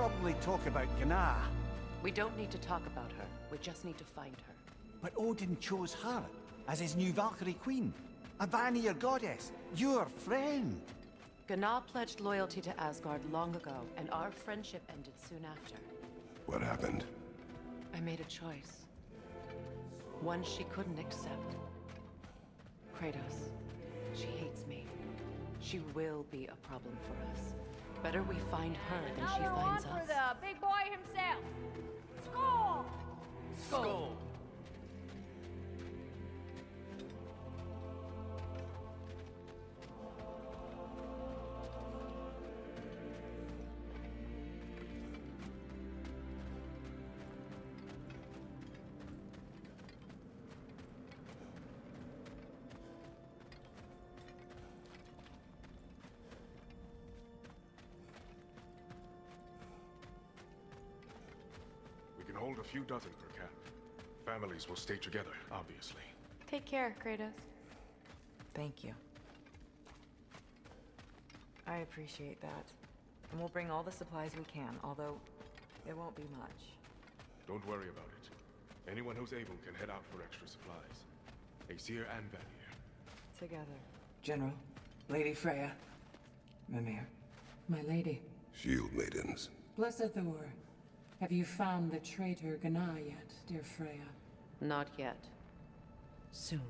probably talk about Gná. We don't need to talk about her. We just need to find her. But Odin chose her as his new Valkyrie queen. A Vanir goddess. Your friend. Gná pledged loyalty to Asgard long ago, and our friendship ended soon after. What happened? I made a choice. One she couldn't accept. Kratos. She hates me. She will be a problem for us. Better we find her than she finds us. Another one for the big boy himself. Skull! Skull! We can hold a few dozen per camp. Families will stay together, obviously. Take care, Kratos. Thank you. I appreciate that. And we'll bring all the supplies we can, although it won't be much. Don't worry about it. Anyone who's able can head out for extra supplies. Aesir and Vanir. Together. General, Lady Freya, Mimir, my lady. Shield maidens. Blessed Thor, have you found the traitor Gná yet, dear Freya? Not yet. Soon.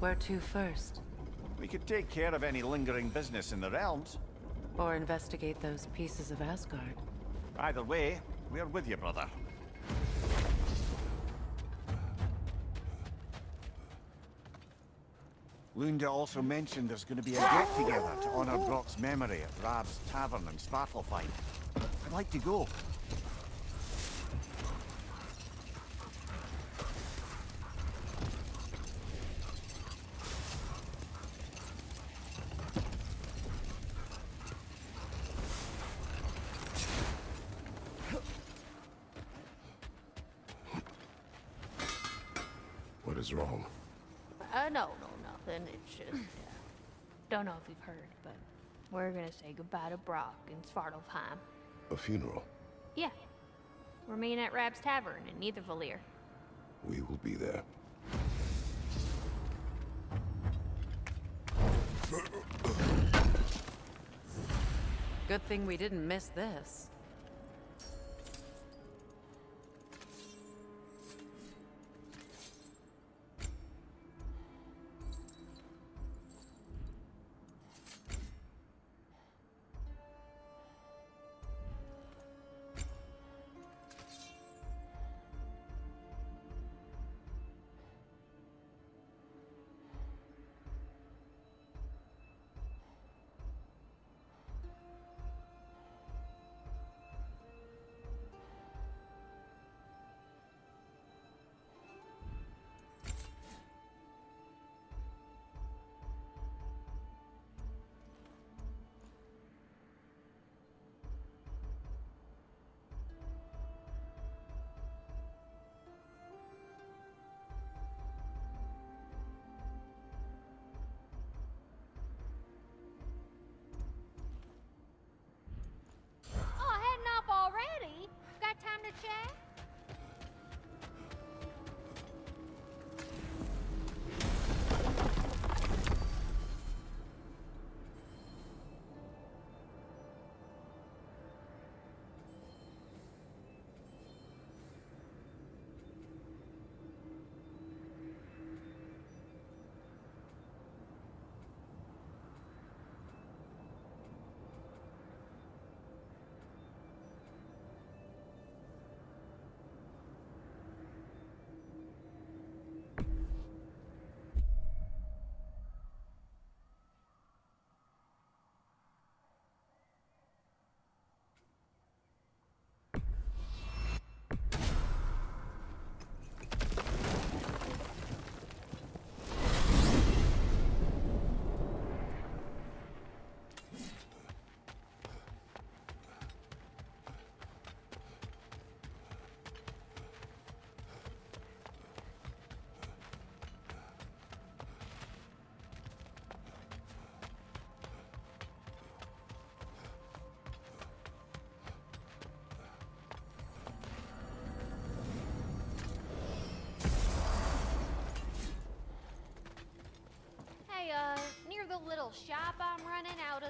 Where to first? We could take care of any lingering business in the realms. Or investigate those pieces of Asgard? Either way, we're with you, brother. Lunda also mentioned there's going to be a get-together to honor Brock's memory at Rab's Tavern in Svartalfheim. I'd like to go. What is wrong? No, nothing. It's just, don't know if you've heard, but we're gonna say goodbye to Brock in Svartalfheim. A funeral. Yeah. We're meeting at Rab's Tavern in Nidavellir. We will be there. Good thing we didn't miss this.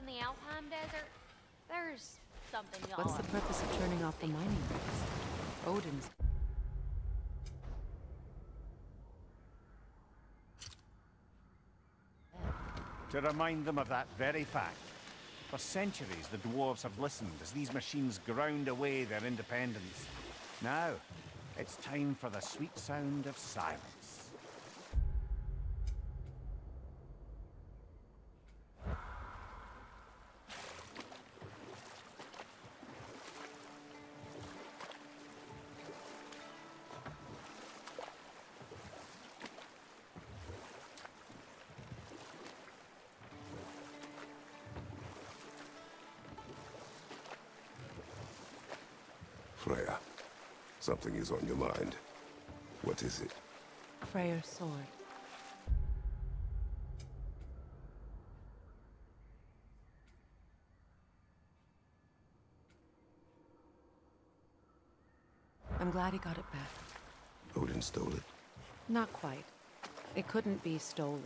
in the Alpine desert? There's something y'all... What's the purpose of turning off the mining rigs? Odin's... To remind them of that very fact. For centuries, the dwarves have listened as these machines ground away their independence. Now, it's time for the sweet sound of silence. Freya, something is on your mind. What is it? Freyr's sword. I'm glad he got it back. Odin stole it? Not quite. It couldn't be stolen.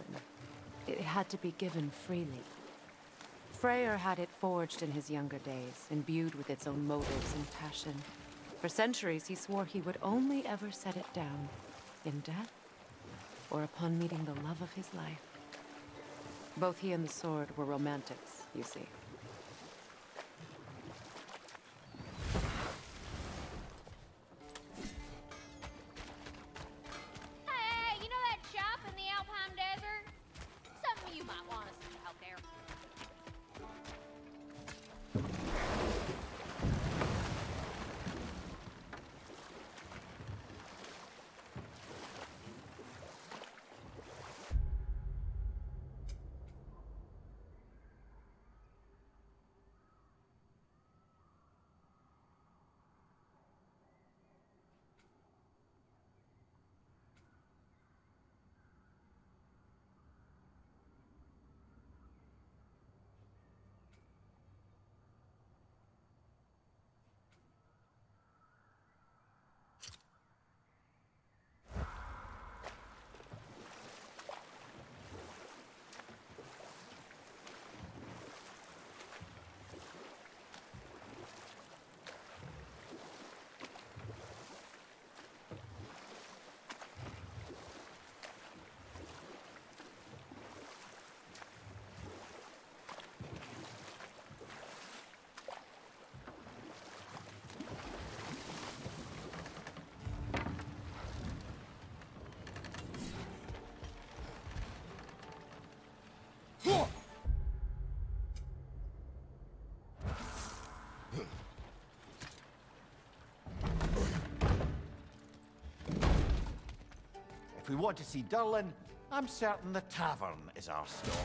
It had to be given freely. Freyr had it forged in his younger days, imbued with its own motives and passion. For centuries, he swore he would only ever set it down in death or upon meeting the love of his life. Both he and the sword were romantics, you see. Hey, you know that shop in the Alpine desert? Something you might want to see out there. If we want to see Durlin, I'm certain the tavern is our stop.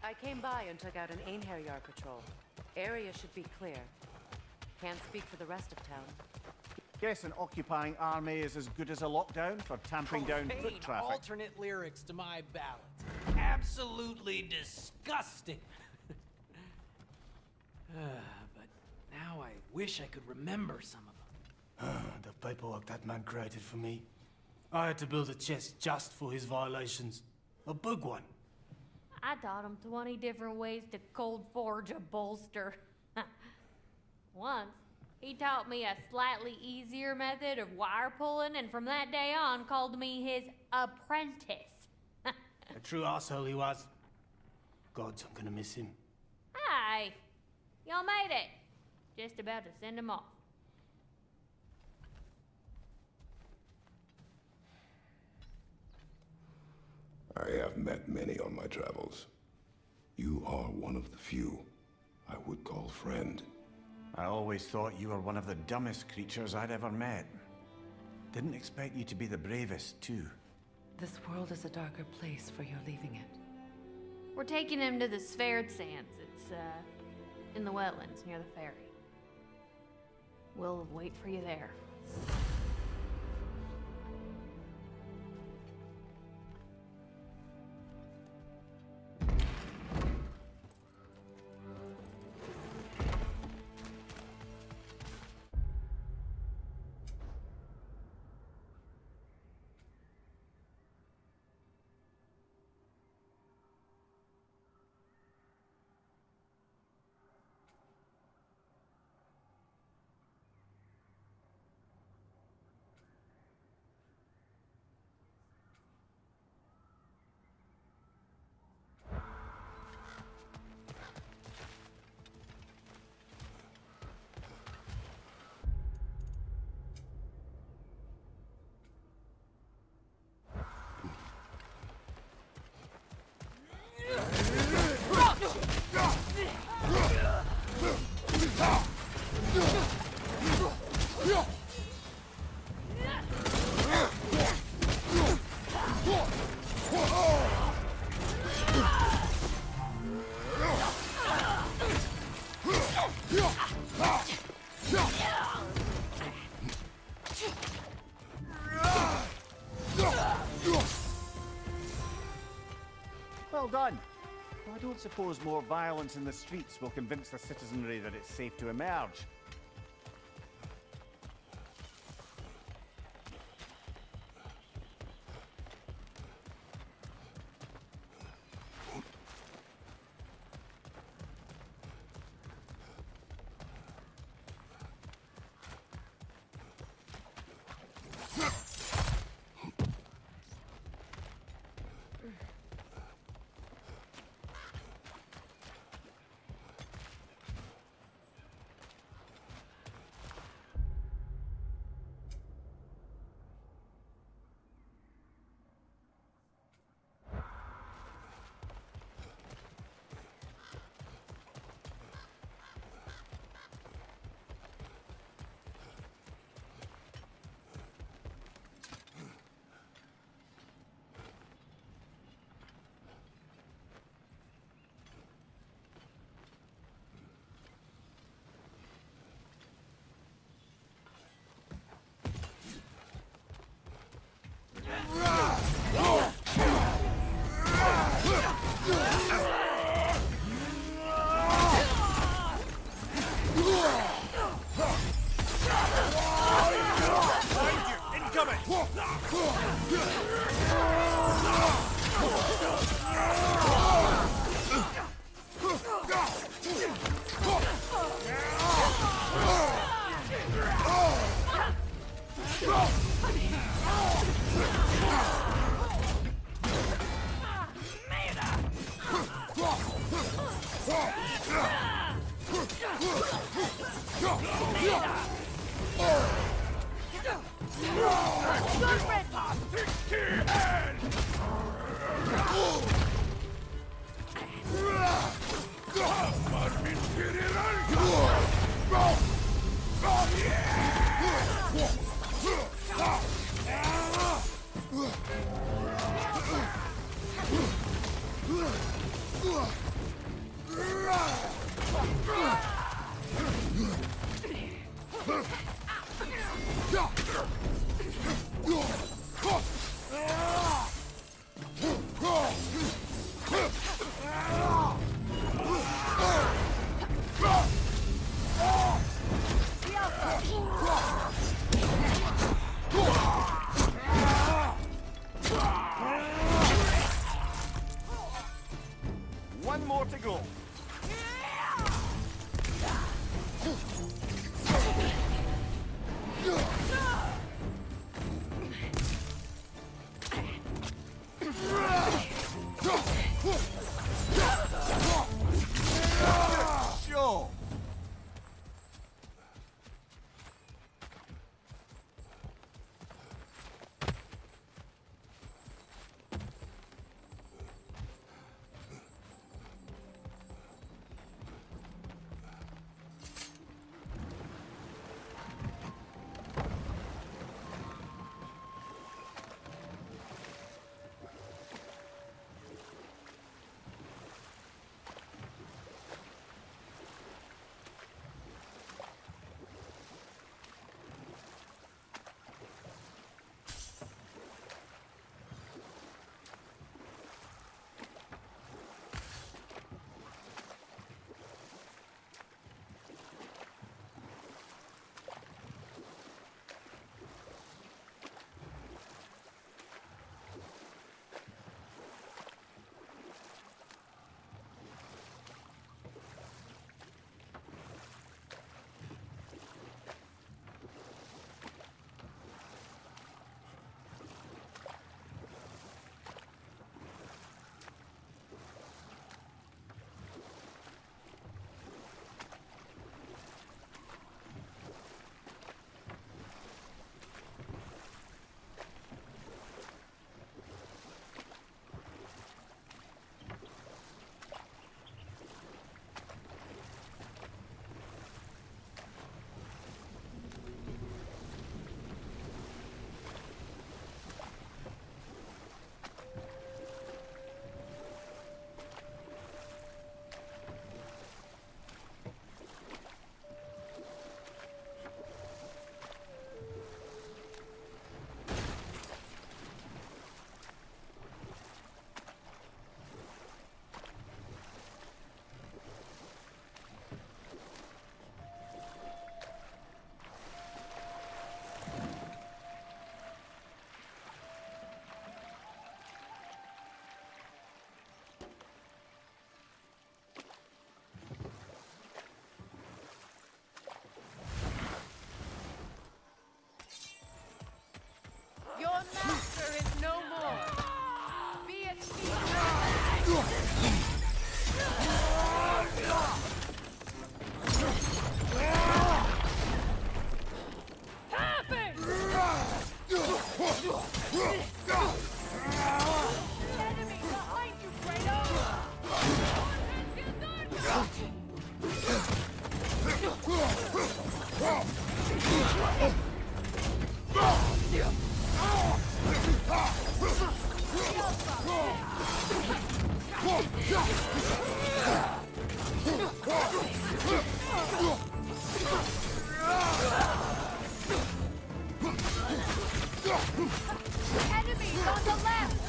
I came by and took out an Einherjar patrol. Area should be clear. Can't speak for the rest of town. Guess an occupying army is as good as a lockdown for tamping down foot Profane traffic. alternate lyrics to my ballad. Absolutely disgusting. But now I wish I could remember some of them. The paperwork that man created for me. I had to build a chest just for his violations. A big one. I taught him 20 different ways to cold forge a bolster. Once, he taught me a slightly easier method of wire pulling, and from that day on called me his apprentice. A true asshole he was. Gods, I'm gonna miss him. Hi, y'all made it. Just about to send him off. I have met many on my travels. You are one of the few I would call friend. I always thought you were one of the dumbest creatures I'd ever met. Didn't expect you to be the bravest, too. This world is a darker place for your leaving it. We're taking him to the Sverred Sands. It's, in the wetlands near the ferry. We'll wait for you there. Well done. I don't suppose more violence in the streets will convince the citizenry that it's safe to emerge. One more to go. Sure. Your master is no more. Be at peace. Happen! Enemy behind you, Enemies on the left!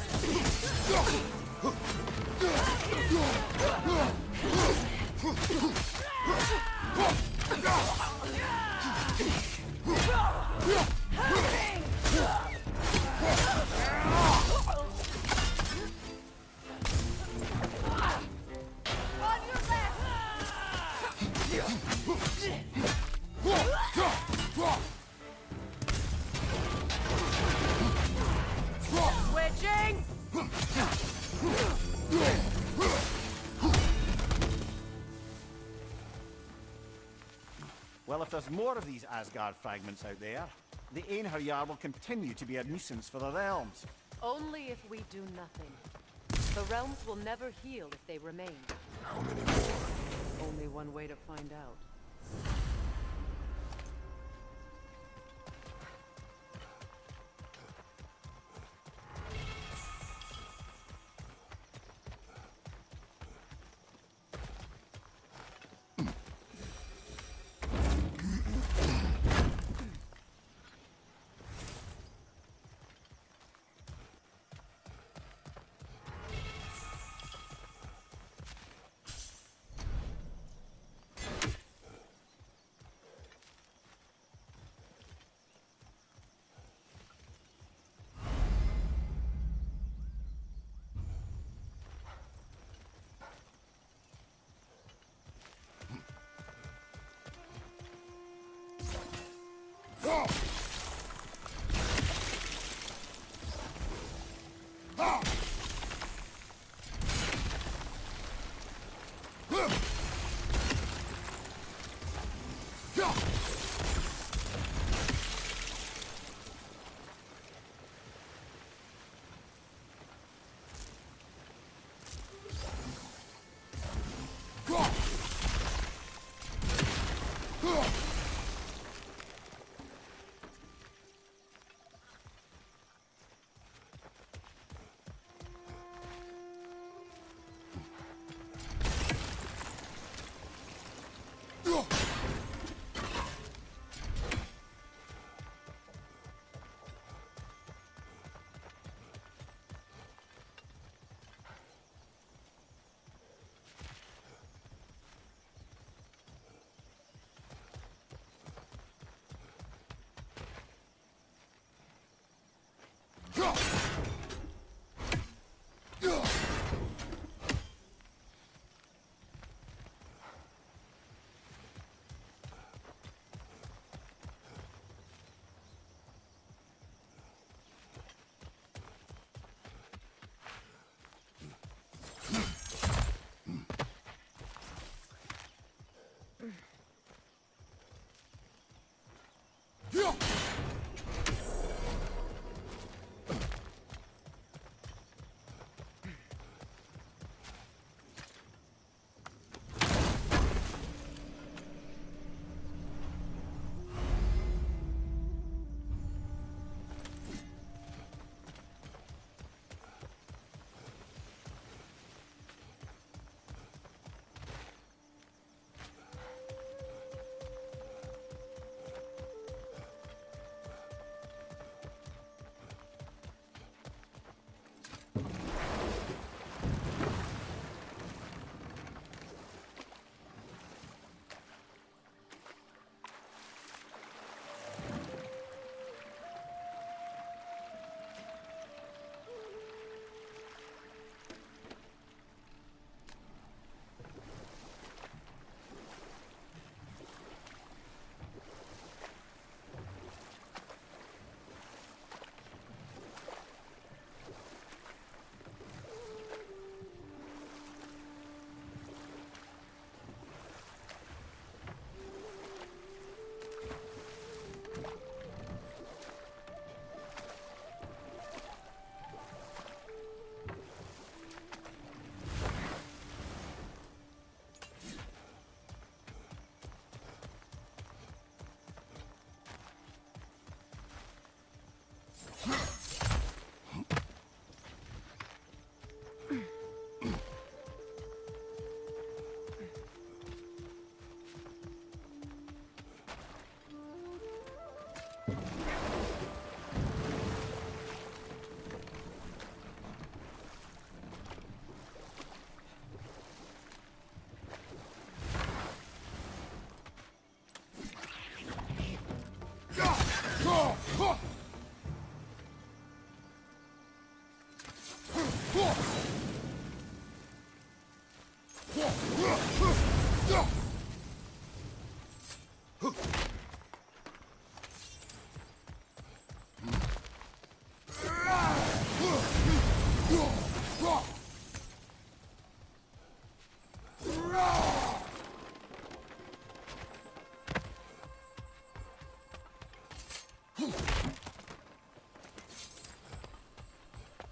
Well, if there's more of these Asgard fragments out there, the Einherjar will continue to be a nuisance for the realms. Only if we do nothing. The realms will never heal if they remain. How many more? Only one way to find out.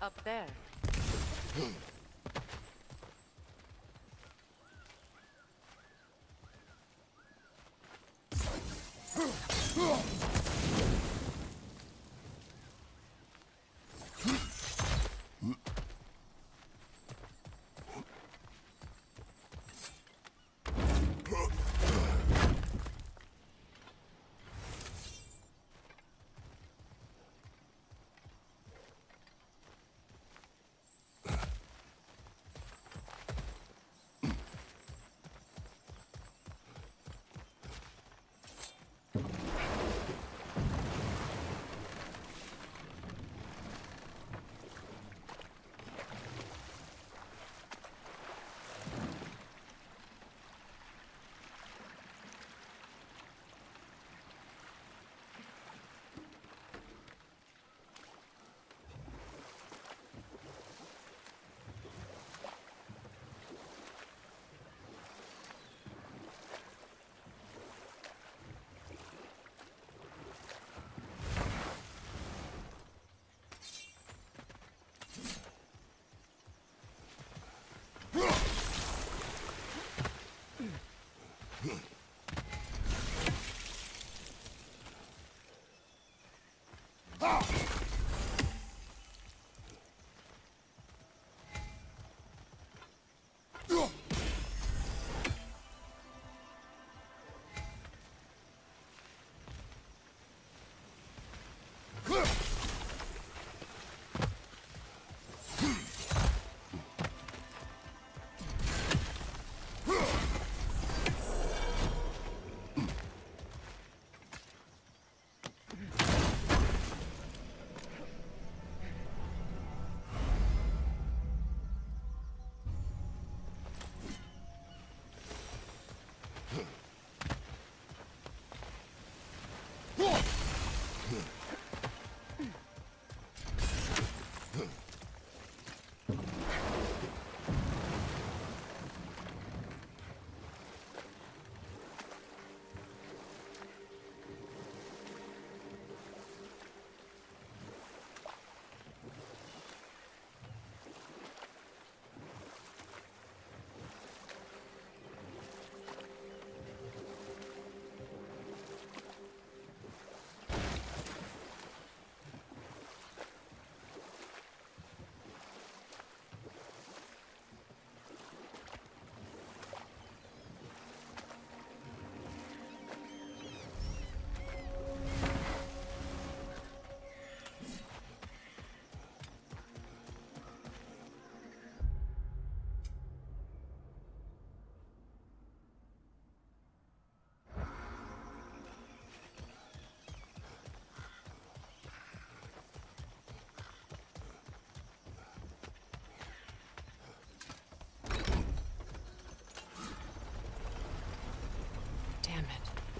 Up there.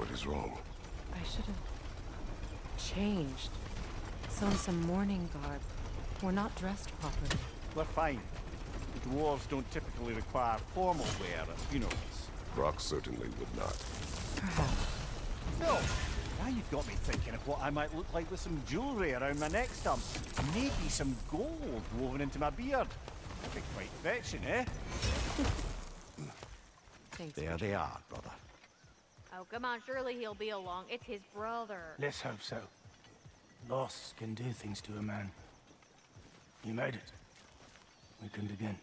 What is wrong? I should have changed. Sewn some mourning garb. We're not dressed properly. We're fine. The dwarves don't typically require formal wear at funerals. Brock certainly would not. Perhaps. So, now you've got me thinking of what I might look like with some jewellery around my neck stump. Maybe some gold woven into my beard. That'd be quite fetching, eh? Thanks. There they are, brother. Oh, come on, surely he'll be along. It's his brother. Let's hope so. Loss can do things to a man. You made it. Weekend again.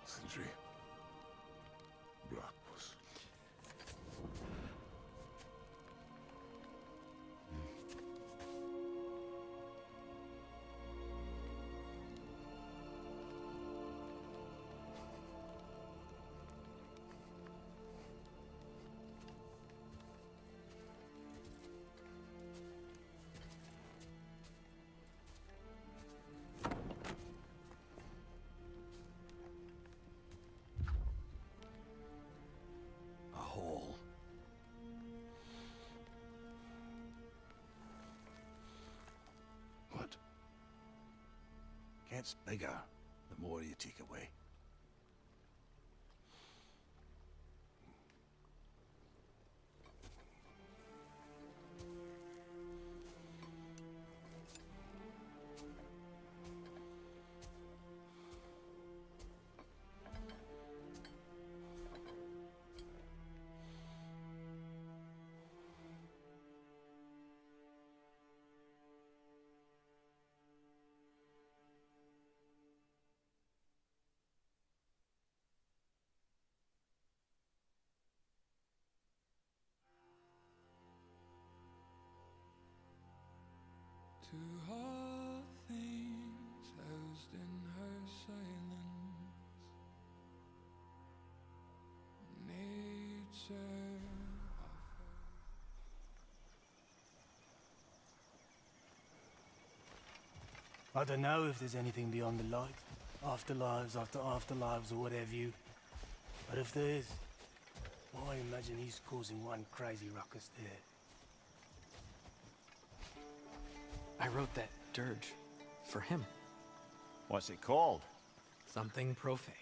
Sindri. Blackbus. A hole. What? Gets bigger the more you take away. To all things housed in her silence, nature I don't know if there's anything beyond the light. Afterlives after afterlives or whatever you. But if there is, well, I imagine he's causing one crazy ruckus there. I wrote that dirge for him. What's it called? Something profane.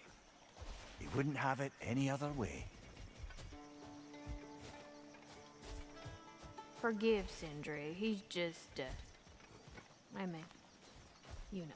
He wouldn't have it any other way. Forgive Sindri. He's just, I mean, you know.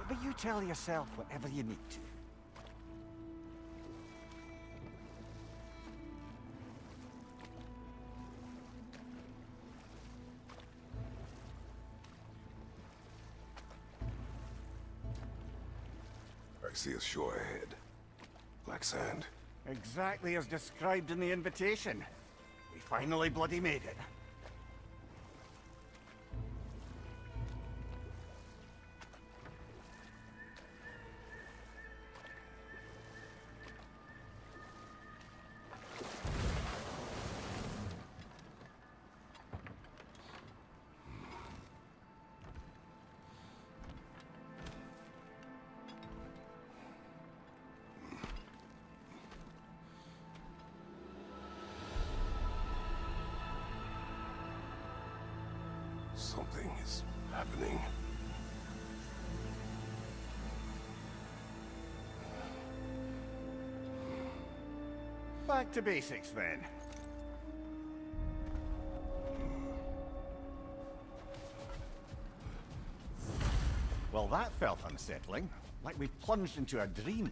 But you tell yourself whatever you need to. I see a shore ahead. Black sand. Exactly as described in the invitation. We finally bloody made it. Something is happening. Back to basics then. Well, that felt unsettling. Like we plunged into a dream.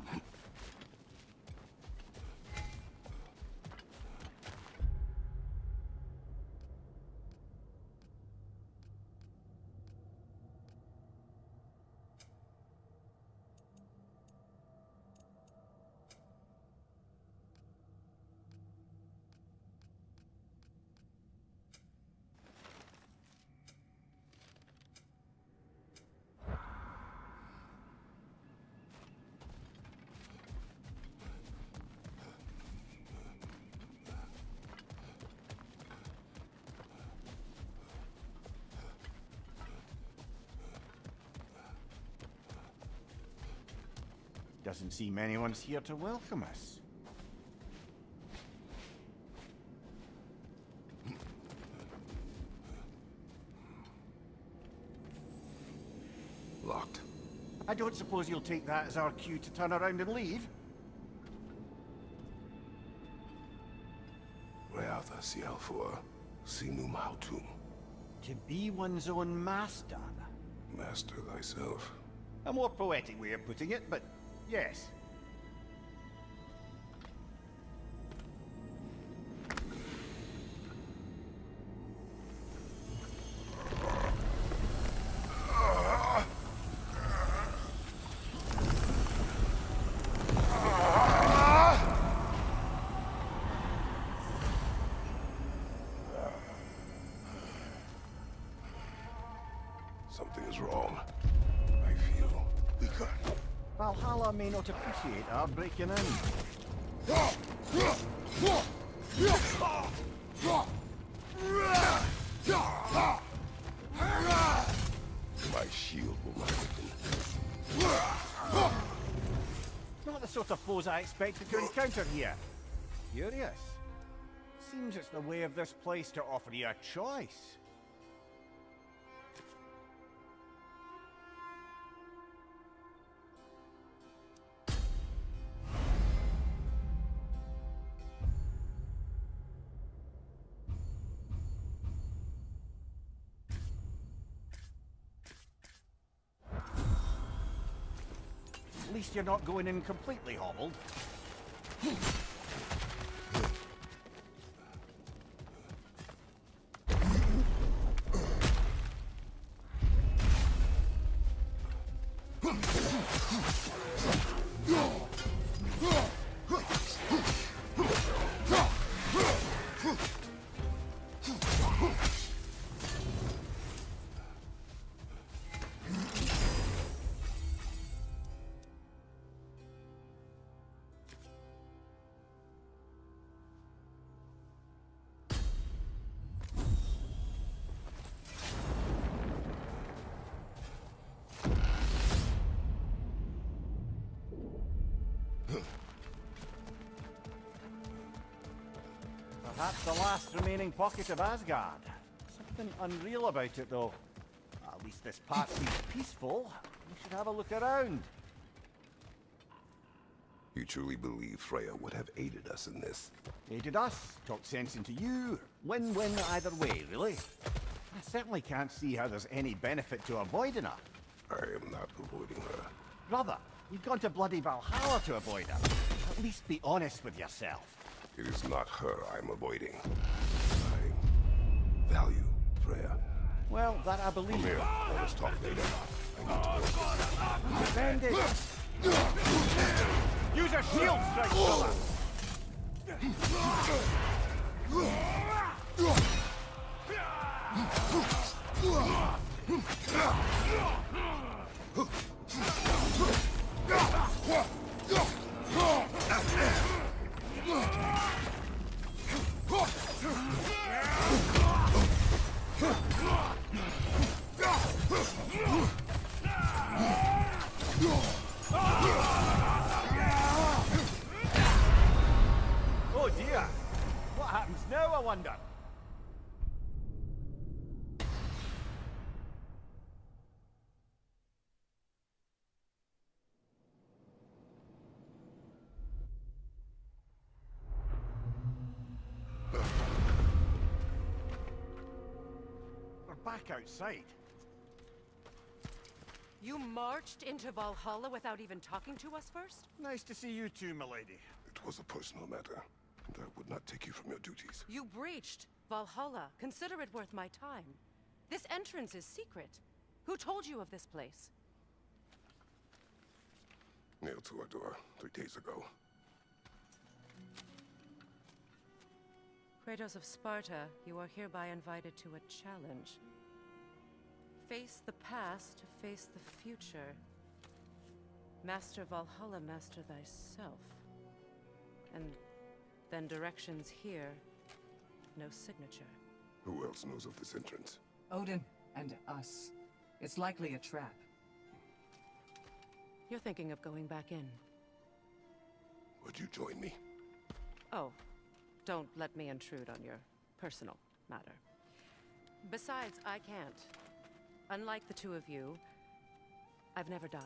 Doesn't seem anyone's here to welcome us. Locked. I don't suppose you'll take that as our cue to turn around and leave? Reatha Sialfur, Sinum Hautum. To be one's own master. Master thyself. A more poetic way of putting it, but yes. Something is wrong. I feel weaker. Valhalla may not appreciate our breaking in. My shield will not weaken. Not the sort of foes I expected to encounter here. Curious. Seems it's the way of this place to offer you a choice. At least you're not going in completely hobbled. Perhaps the last remaining pocket of Asgard. Something unreal about it, though. At least this part seems peaceful. We should have a look around. You truly believe Freya would have aided us in this? Aided us, talked sense into you. Win-win either way, really. I certainly can't see how there's any benefit to avoiding her. I am not avoiding her. Brother, you've gone to bloody Valhalla to avoid her. At least be honest with yourself. It is not her I'm avoiding. I value Freya. Well, that I believe. Come here. Let us talk later. I need to work this. Defend it! Use a shield strike, brother! Oh dear! What happens now, I wonder? We're back outside. You marched into Valhalla without even talking to us first? Nice to see you too, milady. It was a personal matter, and I would not take you from your duties. You breached Valhalla. Consider it worth my time. This entrance is secret. Who told you of this place? Nailed to our door 3 days ago. Kratos of Sparta, you are hereby invited to a challenge. Face the past to face the future. Master Valhalla, master thyself. And then directions here, no signature. Who else knows of this entrance? Odin and us. It's likely a trap. You're thinking of going back in. Would you join me? Oh, don't let me intrude on your personal matter. Besides, I can't. Unlike the two of you, I've never died.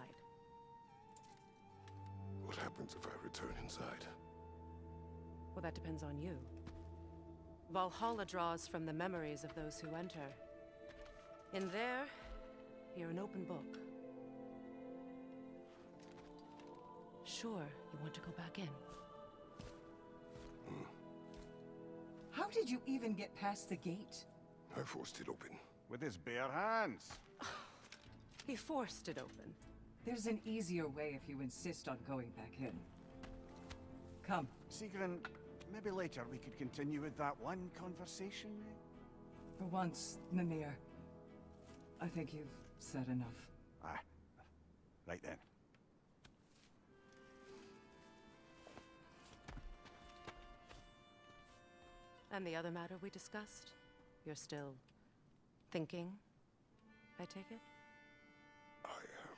What happens if I return inside? Well, that depends on you. Valhalla draws from the memories of those who enter. In there, you're an open book. Sure, you want to go back in. How did you even get past the gate? I forced it open. With his bare hands. He forced it open. There's an easier way if you insist on going back in. Come. Sigrun, maybe later we could continue with that one conversation. For once, Mimir. I think you've said enough. Aye. Right then. And the other matter we discussed? You're still thinking, I take it? I am.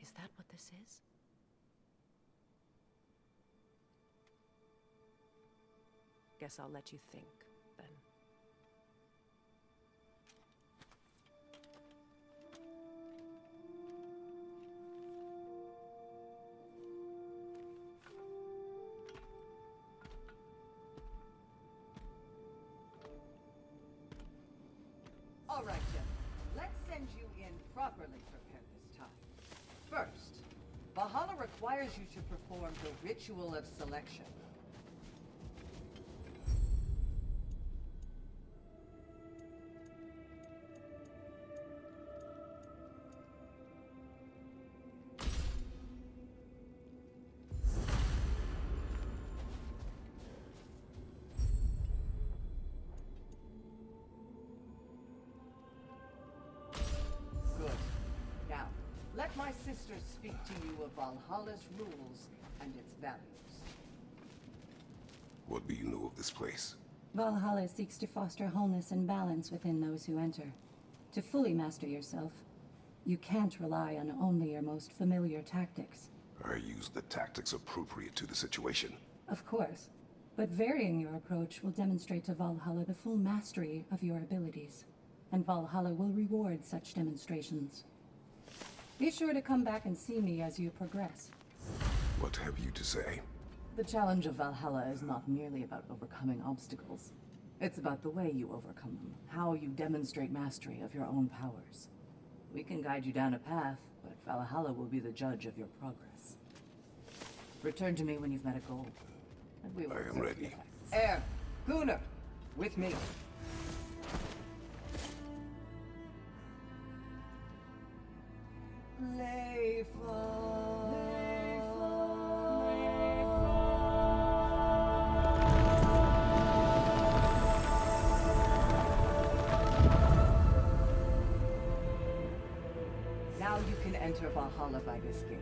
Is that what this is? Guess I'll let you think, then. All right, gentlemen. Let's send you in properly prepared this time. First, Valhalla requires you to perform the ritual of selection. Good. Now, let my sisters speak to you of Valhalla's rules and its values. What do you know of this place? Valhalla seeks to foster wholeness and balance within those who enter. To fully master yourself, you can't rely on only your most familiar tactics. I use the tactics appropriate to the situation. Of course, but varying your approach will demonstrate to Valhalla the full mastery of your abilities, and Valhalla will reward such demonstrations. Be sure to come back and see me as you progress. What have you to say? The challenge of Valhalla is not merely about overcoming obstacles. It's about the way you overcome them, how you demonstrate mastery of your own powers. We can guide you down a path, but Valhalla will be the judge of your progress. Return to me when you've met a goal, and we will I am observe the ready. effects. Air, Gunnar, with me. Now you can enter Valhalla by this gate,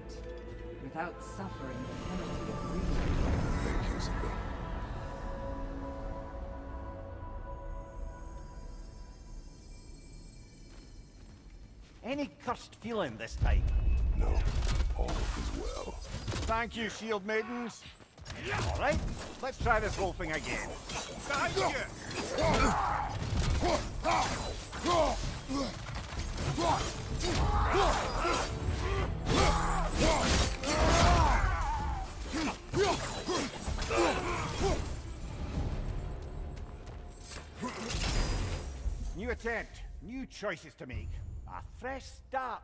without suffering the penalty of reason. Thank you, Sigurd. Any cursed feeling this time? No, all is well. Thank you, shield maidens. All right, let's try this whole thing again. Behind you! New attempt, new choices to make. A fresh start.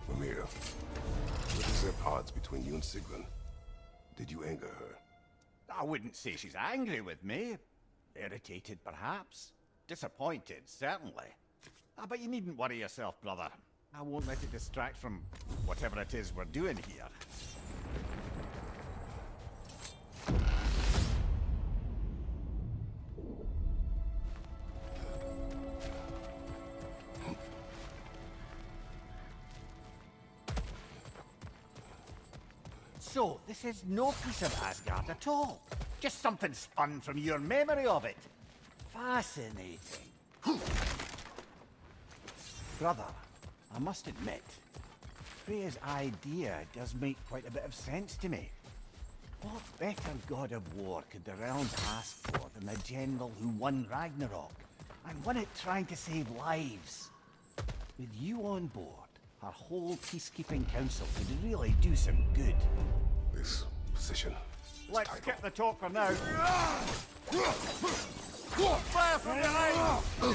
Mimir, what is there odds between you and Sigrun? Did you anger her? I wouldn't say she's angry with me. Irritated, perhaps. Disappointed, certainly. But you needn't worry yourself, brother. I won't let it distract from whatever it is we're doing here. So, this is no piece of Asgard at all. Just something spun from your memory of it. Fascinating. Brother, I must admit, Freya's idea does make quite a bit of sense to me. What better god of war could the realms ask for than the general who won Ragnarok, and won it trying to save lives? With you on board, our whole peacekeeping council could really do some good. This position. Let's skip the talk for now. Fire from behind!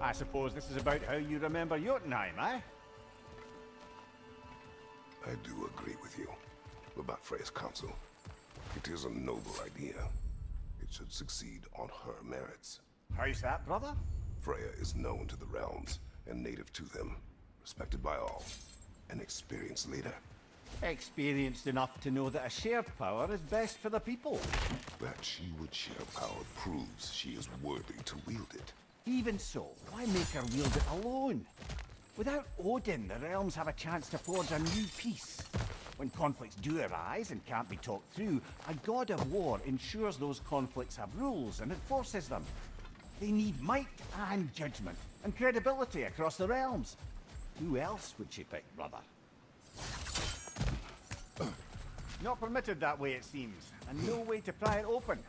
I suppose this is about how you remember Jotunheim, eh? I do agree with you about Freya's council. It is a noble idea. It should succeed on her merits. How's that, brother? Freya is known to the realms and native to them, respected by all. An experienced leader. Experienced enough to know that a shared power is best for the people. That she would share power proves she is worthy to wield it. Even so, why make her wield it alone? Without Odin, the realms have a chance to forge a new peace. When conflicts do arise and can't be talked through, a god of war ensures those conflicts have rules and enforces them. They need might and judgment, and credibility across the realms. Who else would she pick, brother? Not permitted that way, it seems, and no way to pry it open.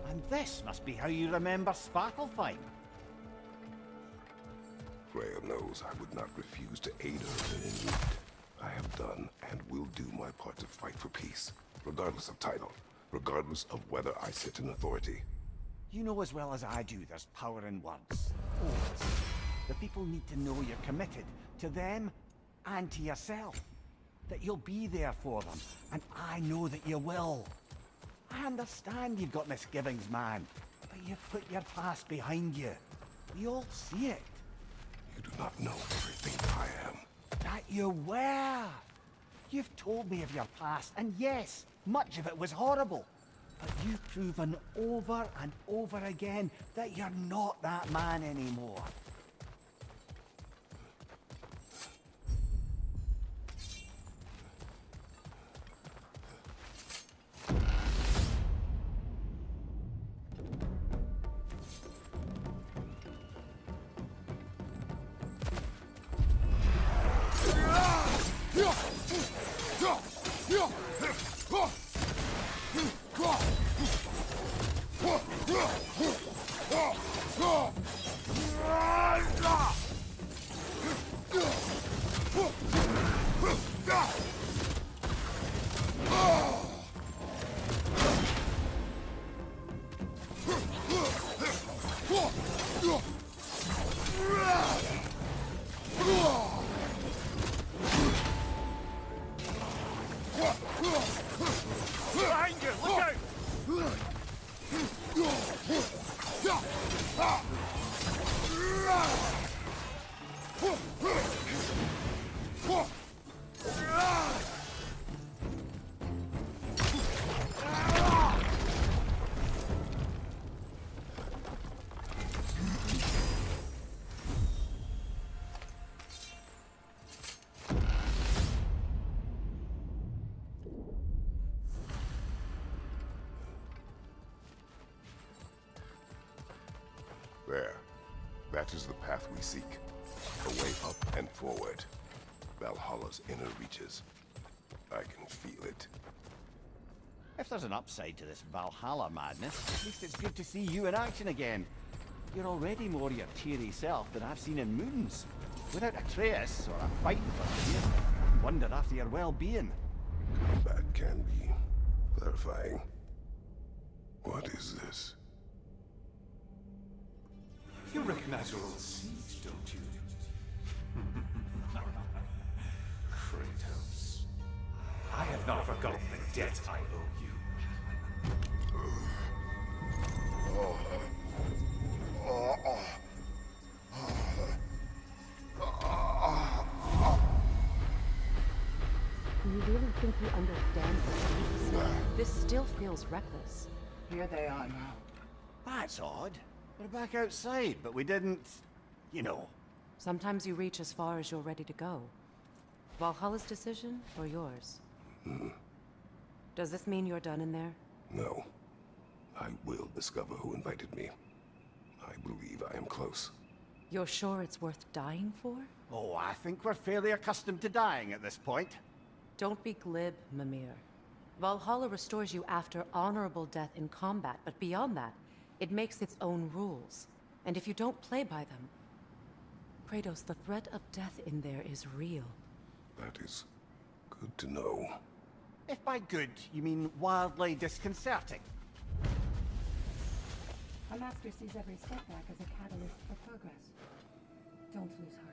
And this must be how you remember Sparklefight. Freya knows I would not refuse to aid her when in need. I have done and will do my part to fight for peace, regardless of title, regardless of whether I sit in authority. You know as well as I do there's power in words. Oaths. The people need to know you're committed to them and to yourself. That you'll be there for them, and I know that you will. I understand you've got misgivings, man, but you've put your past behind you. We all see it. You do not know everything I am. That you were. You've told me of your past, and yes, much of it was horrible. But you've proven over and over again that you're not that man anymore. There. That is the path we seek. A way up and forward. Valhalla's inner reaches. I can feel it. If there's an upside to this Valhalla madness, at least it's good to see you in action again. You're already more your cheery self than I've seen in moons. Without Atreus, or a fight for you, I wonder after your well-being. Combat can be clarifying. What is this? You recognize your old siege, don't you? Kratos. I have not forgotten the debt I owe you. You really think you understand the stakes? This still feels reckless. Here they are now. That's odd. We're back outside, but we didn't... you know. Sometimes you reach as far as you're ready to go. Valhalla's decision, or yours? Does this mean you're done in there? No. I will discover who invited me. I believe I am close. You're sure it's worth dying for? Oh, I think we're fairly accustomed to dying at this point. Don't be glib, Mimir. Valhalla restores you after honorable death in combat, but beyond that, it makes its own rules. And if you don't play by them... Kratos, the threat of death in there is real. That is Good to know. If by good you mean wildly disconcerting. A master sees every setback as a catalyst for progress. Don't lose heart.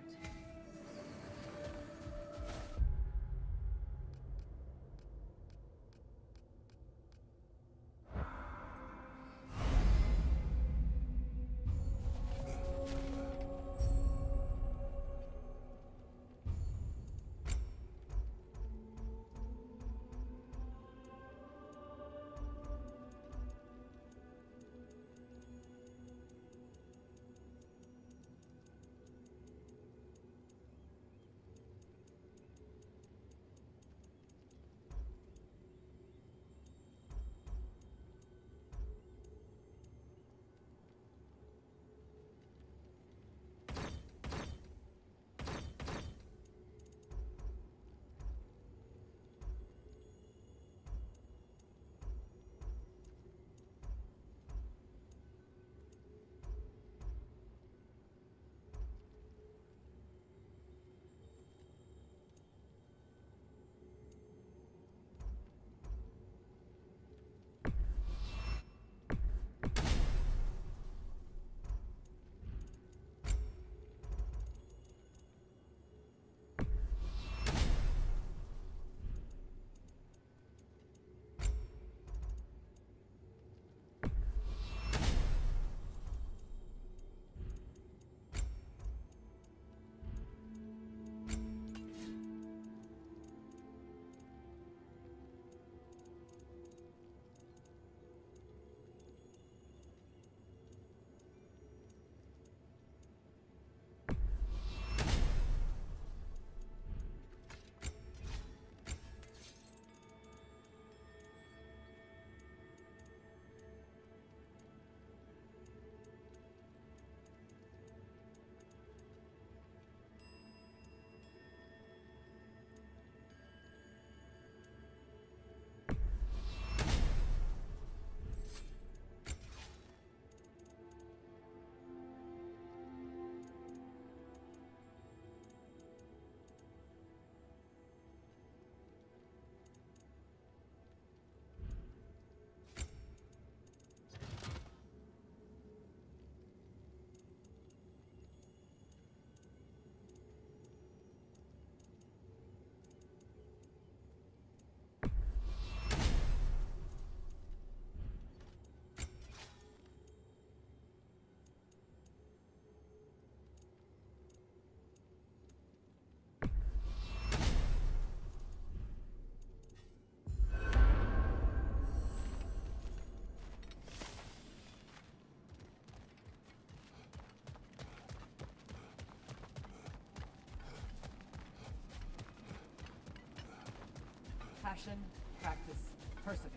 Passion, practice, perseverance.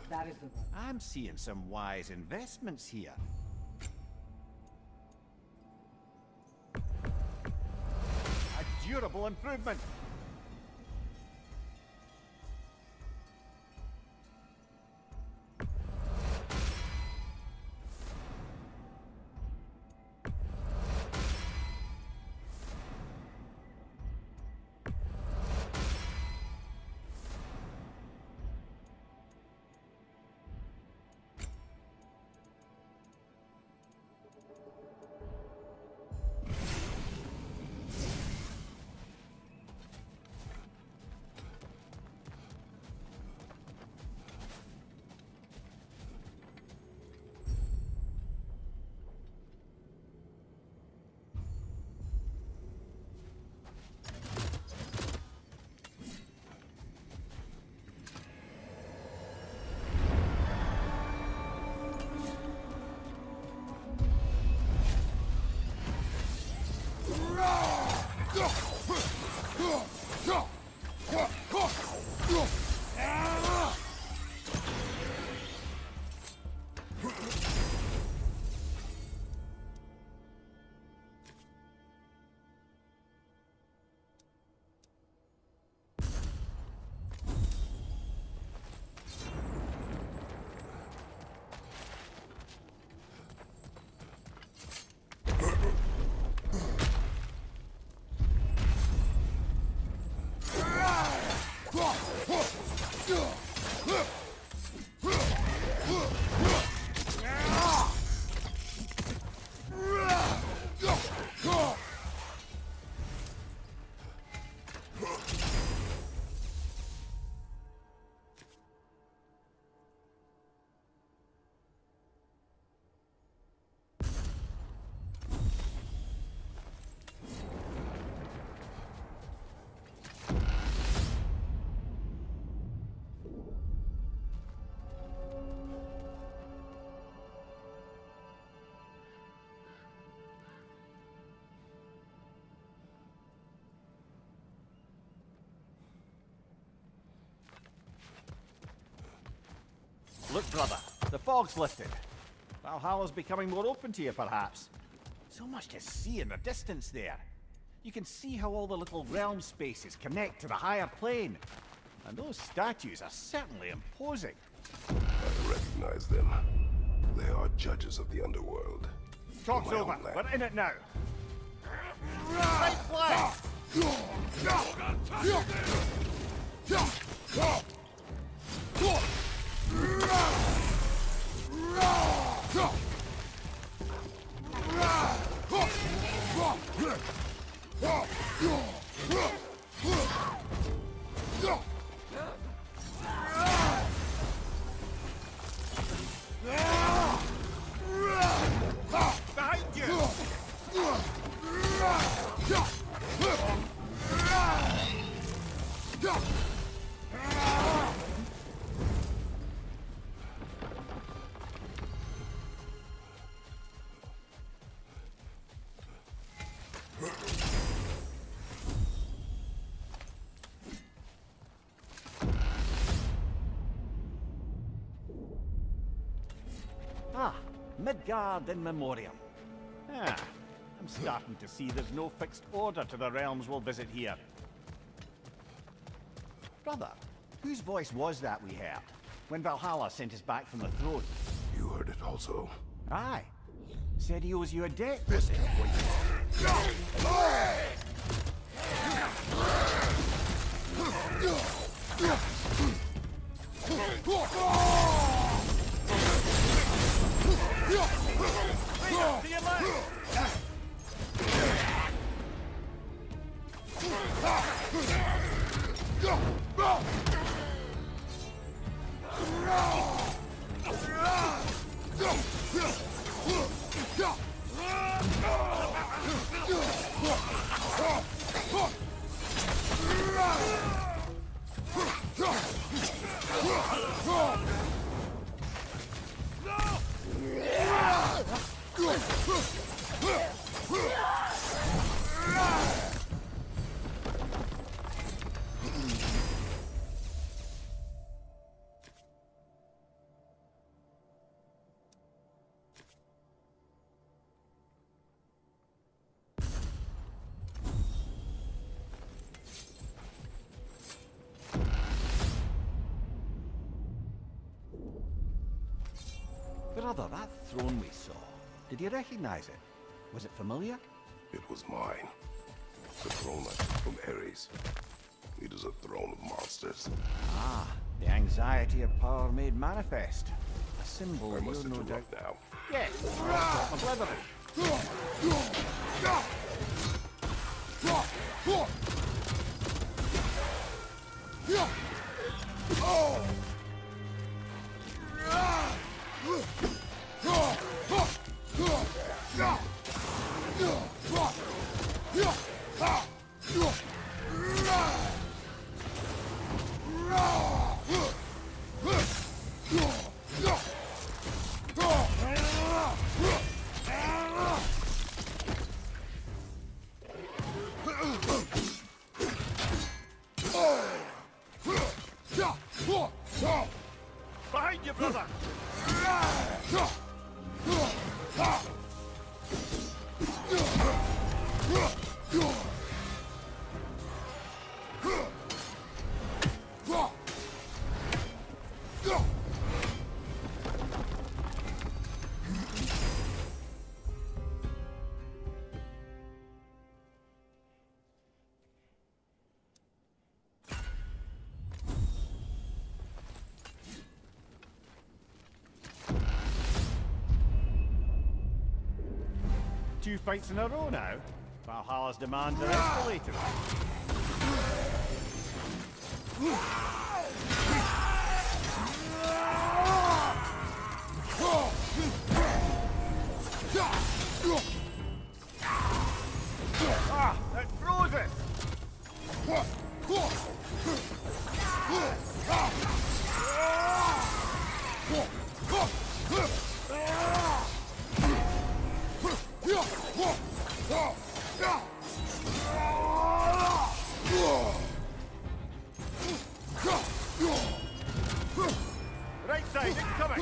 That is the road. I'm seeing some wise investments here. A durable improvement. Look, brother, the fog's lifted. Valhalla's becoming more open to you, perhaps. So much to see in the distance there. You can see how all the little realm spaces connect to the higher plane. And those statues are certainly imposing. I recognize them. They are judges of the underworld. Talk's My over. own land. We're in it now. Right flag! Behind you! Ah, Midgard in memoriam. Ah, I'm starting to see there's no fixed order to the realms we'll visit here. Brother, whose voice was that we heard when Valhalla sent us back from the throne? You heard it also. Aye. Said he owes you a debt, was it? To your left! Brother, that throne we saw, did you recognize it? Was it familiar? It was mine. The throne I took from Ares. It is a throne of monsters. Ah, the anxiety of power made manifest. A symbol I must you're no doubt... interrupt now. Yes, obliterated. Behind you, brother! Two fights in a row now. Valhalla's demands are escalated. Ah, it froze us! Right side, incoming!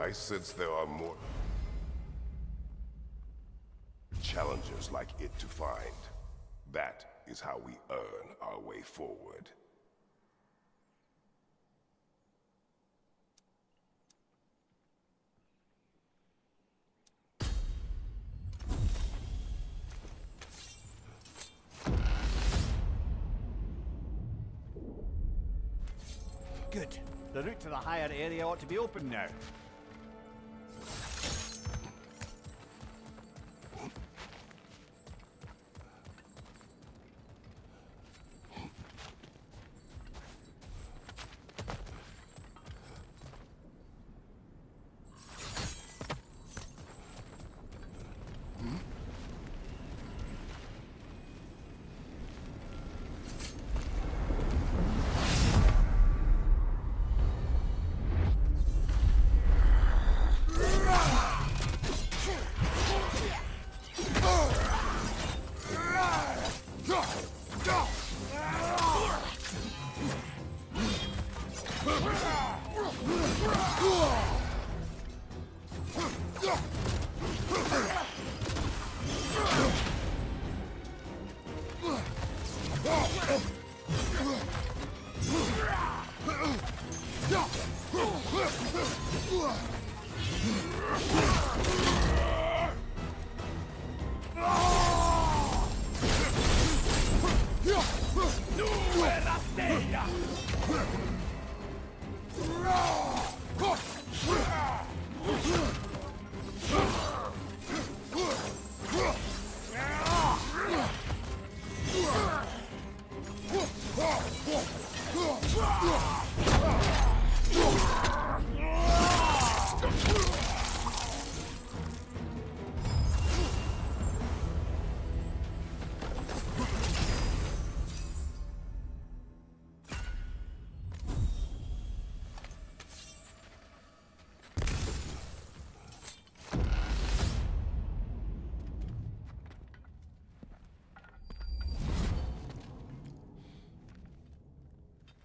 I sense there are more challengers like it to find. That is how we earn our way forward. Good. The route to the higher area ought to be open now.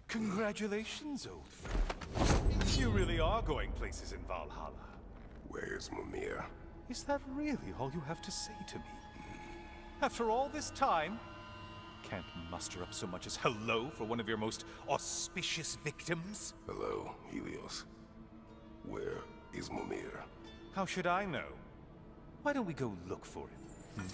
Congratulations, old friend. You really are going places in Valhalla. Where's Mimir? Is that really all you have to say to me? After all this time, can't muster up so much as hello for one of your most auspicious victims? Hello, Helios. Where is Mimir? How should I know? Why don't we go look for him?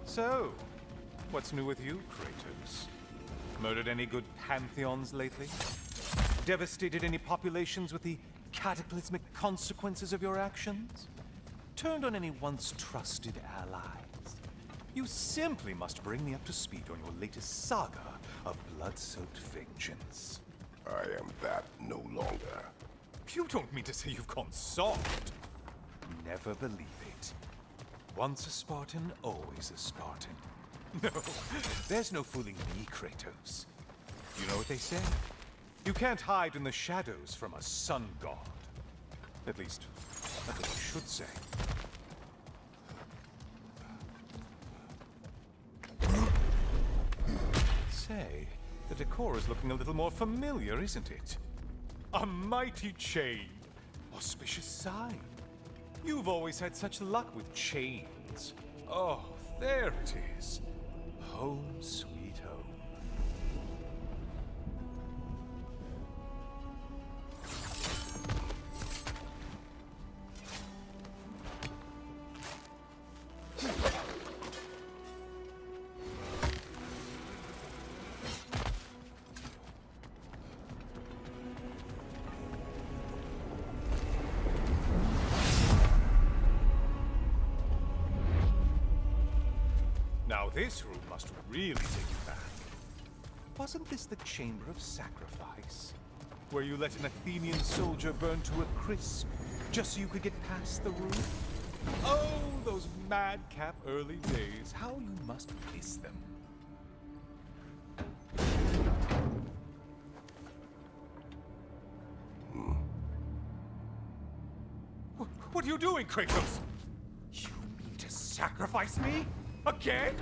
So, what's new with you, Kratos? Murdered any good pantheons lately? Devastated any populations with the cataclysmic consequences of your actions? Turned on any once trusted allies? You simply must bring me up to speed on your latest saga of blood-soaked vengeance. I am that no longer. You don't mean to say you've gone soft? Never believe it. Once a Spartan, always a Spartan. No, there's no fooling me, Kratos. You know what they say? You can't hide in the shadows from a sun god. At least, that's what you should say. Say, the decor is looking a little more familiar, isn't it? A mighty chain. Auspicious sign. You've always had such luck with chains. Oh, there it is. Home sweet home. Now this room must really take you back. Wasn't this the Chamber of Sacrifice? Where you let an Athenian soldier burn to a crisp, just so you could get past the roof? Oh, those madcap early days. How you must miss them. What What are you doing, Kratos? You mean to sacrifice me? Again?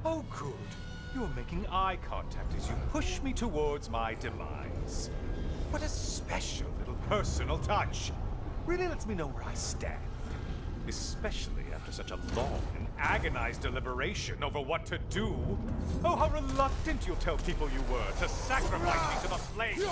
Oh, good. You're making eye contact as you push me towards my demise. What a special little personal touch. Really lets me know where I stand. Especially after such a long and agonized deliberation over what to do. Oh, how reluctant you'll tell people you were to sacrifice me to the flames.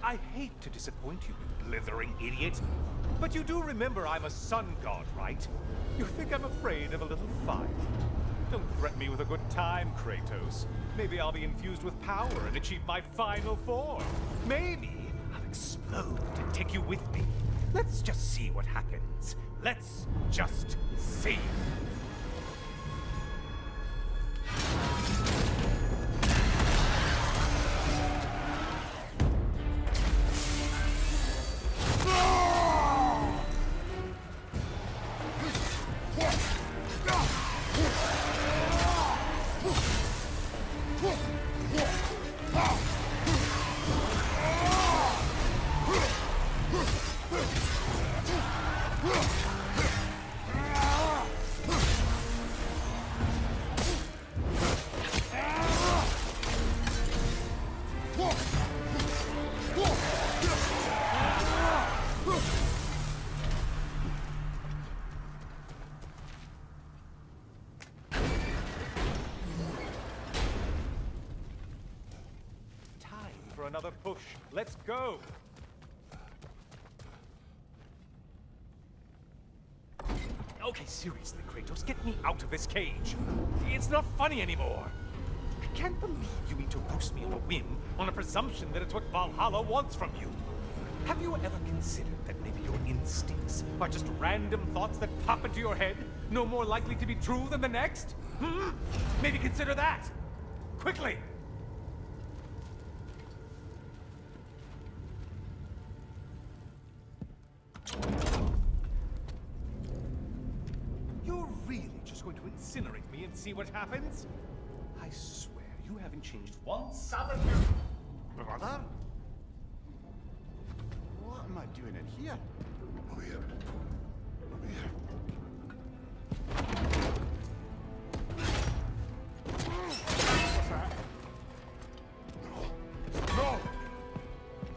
I hate to disappoint you, blithering idiot. But you do remember I'm a sun god, right? You think I'm afraid of a little fire? Don't threaten me with a good time, Kratos. Maybe I'll be infused with power and achieve my final form. Maybe I'll explode and take you with me. Let's just see what happens. Let's just see. For another push. Let's go! Okay, seriously, Kratos, get me out of this cage. It's not funny anymore. I can't believe you mean to roast me on a whim, on a presumption that it's what Valhalla wants from you. Have you ever considered that maybe your instincts are just random thoughts that pop into your head, no more likely to be true than the next? Maybe consider that! Quickly! You're really just going to incinerate me and see what happens? I swear, you haven't changed one solid bit. Brother? What am I doing in here? Over here. Over here. What's that? No!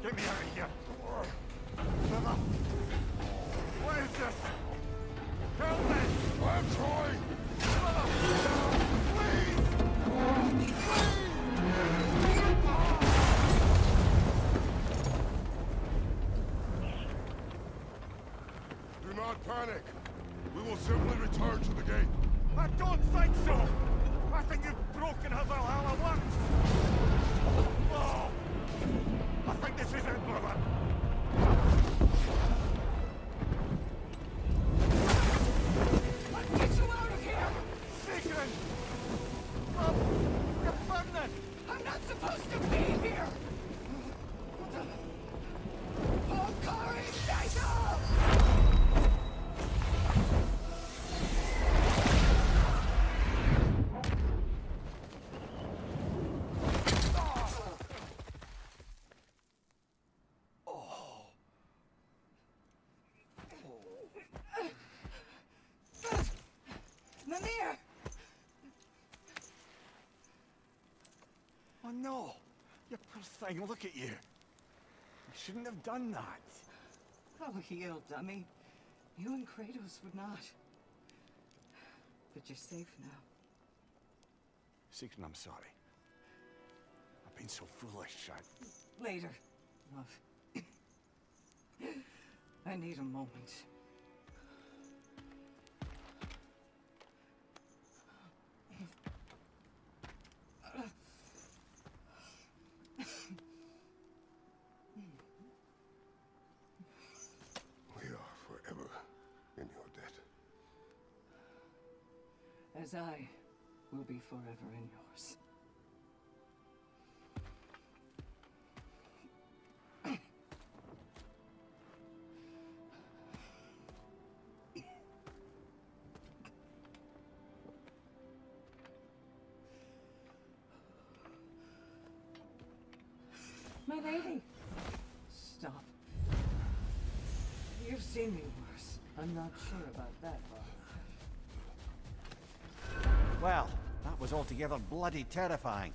Get me out of here! Brother! What is this? Help me! I'm trying! Brother! Please! Do not panic. We will simply return to the gate. I don't think so! I think you've broken how Valhalla works! Oh! I think this is it, brother! Let's get you out of here! Secret! You're burning! I'm not supposed to be here! Oh, Kari, Jacob! Mimir! Oh no! You poor thing, look at you. shouldn't have done that. Oh, heal, dummy. You and Kratos would not. But you're safe now. Seeker, I'm sorry. I've been so foolish. Later, love. I need a moment. We are forever in your debt. As I will be forever in yours. My lady! Stop. You've seen me worse. I'm not sure about that part. Well, that was altogether bloody terrifying.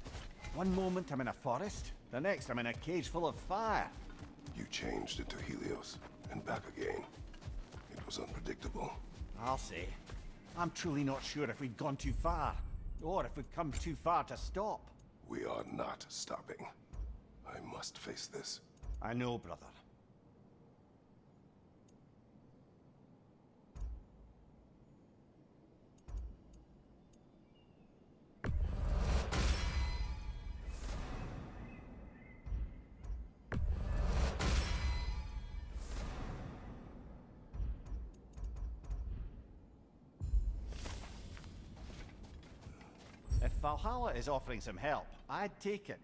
One moment I'm in a forest, the next I'm in a cage full of fire. You changed into Helios, and back again. It was unpredictable. I'll say. I'm truly not sure if we'd gone too far, or if we'd come too far to stop. We are not stopping. I must face this. I know, brother. If Valhalla is offering some help, I'd take it.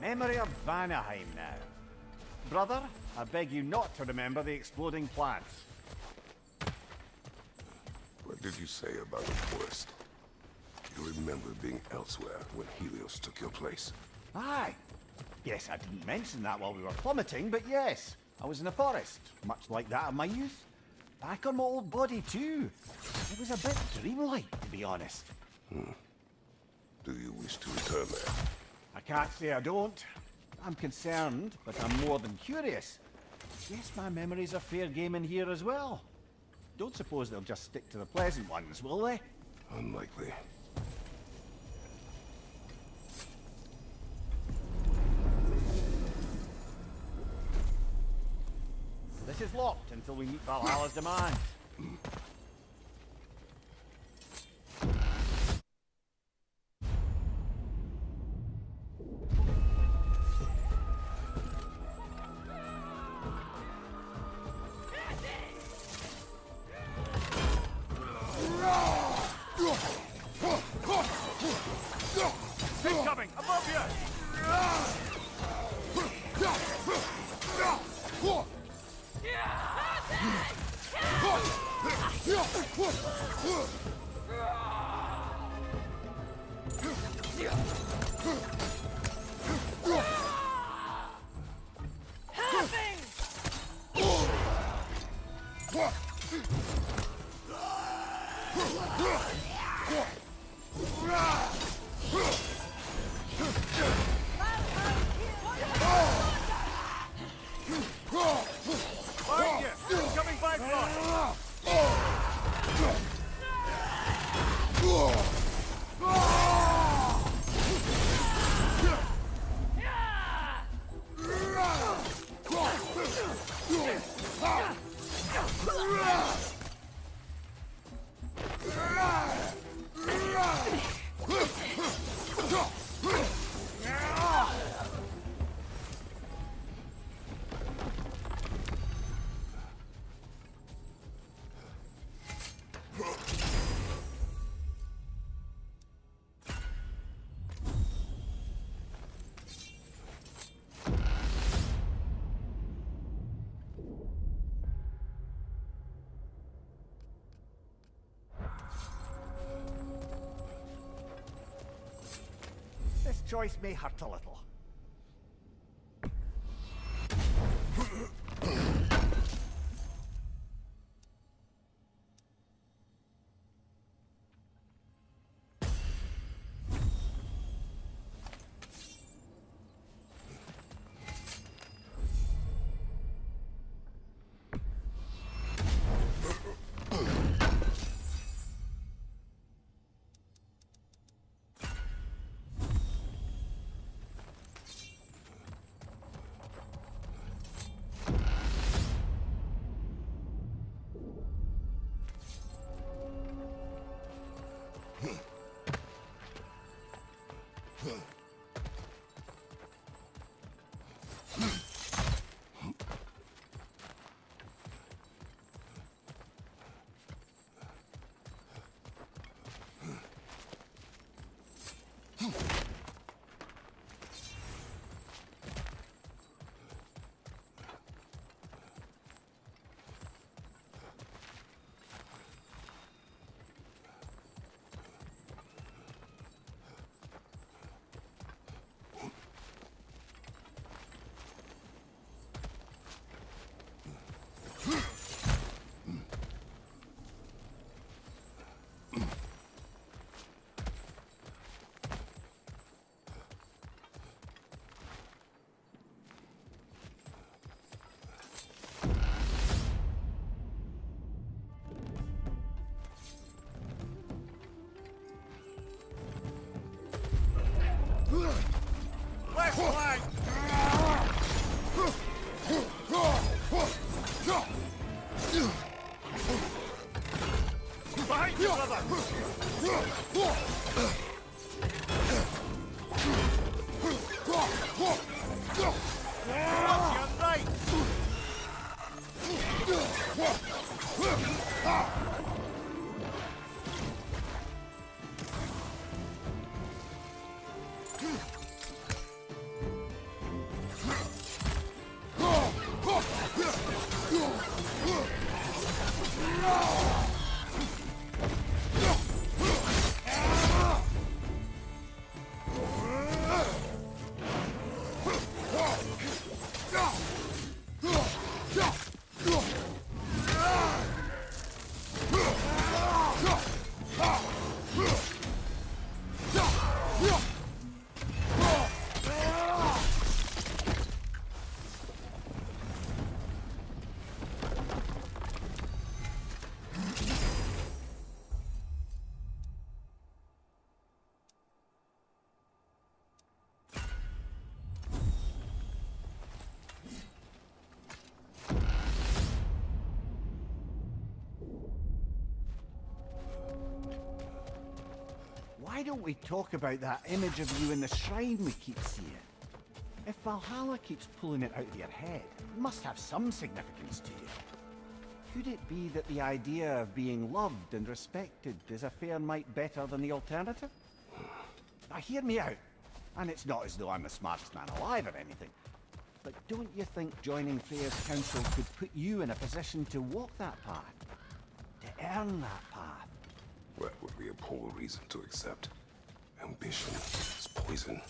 Memory of Vanaheim now. Brother, I beg you not to remember the exploding plants. What did you say about the forest? You remember being elsewhere when Helios took your place? Aye. Yes, I didn't mention that while we were plummeting, but yes, I was in a forest, much like that of my youth. Back on my old body, too. It was a bit dreamlike, to be honest. Do you wish to return there? I can't say I don't. I'm concerned, but I'm more than curious. Guess my memories are fair game in here as well. Don't suppose they'll just stick to the pleasant ones, will they? Unlikely. until we meet Valhalla's demands. Incoming! Above you! Behind you! Incoming backlog! This choice may hurt a little. Left flank! Behind you, brother! Watch your right! why don't we talk about that image of you in the shrine we keep seeing? If Valhalla keeps pulling it out of your head, it must have some significance to you. Could it be that the idea of being loved and respected is a fair mite better than the alternative? Now hear me out, and it's not as though I'm the smartest man alive or anything, but don't you think joining Freya's council could put you in a position to walk that path? To earn that path? What would be a poor reason to accept? Ambition is poison.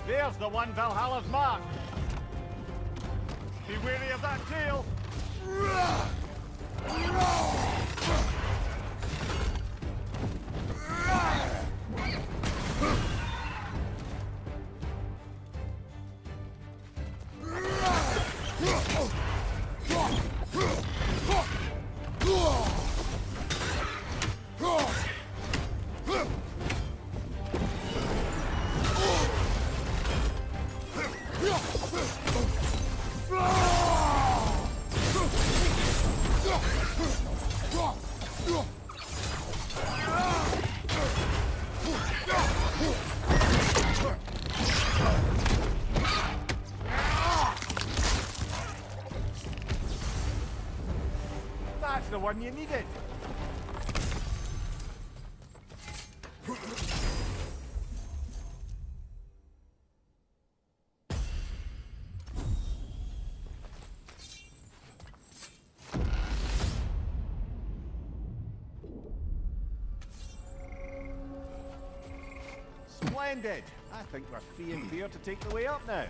There's the one Valhalla's marked. Be wary of that tail. That's the one you needed. Splendid! I think we're free and clear to take the way up now.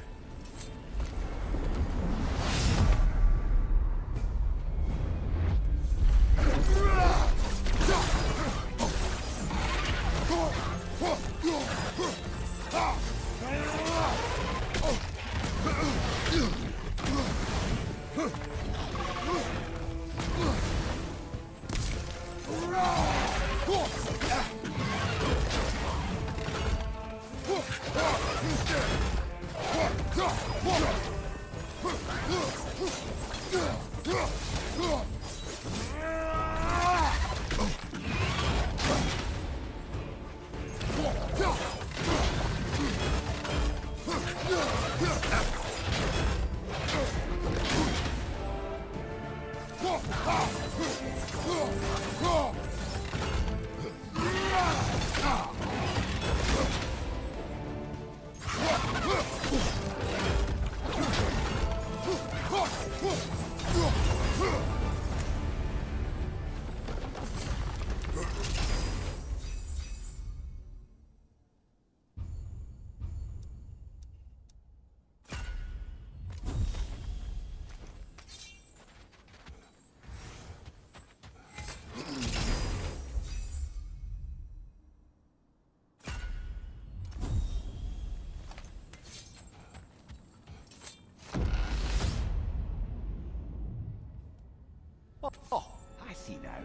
see now.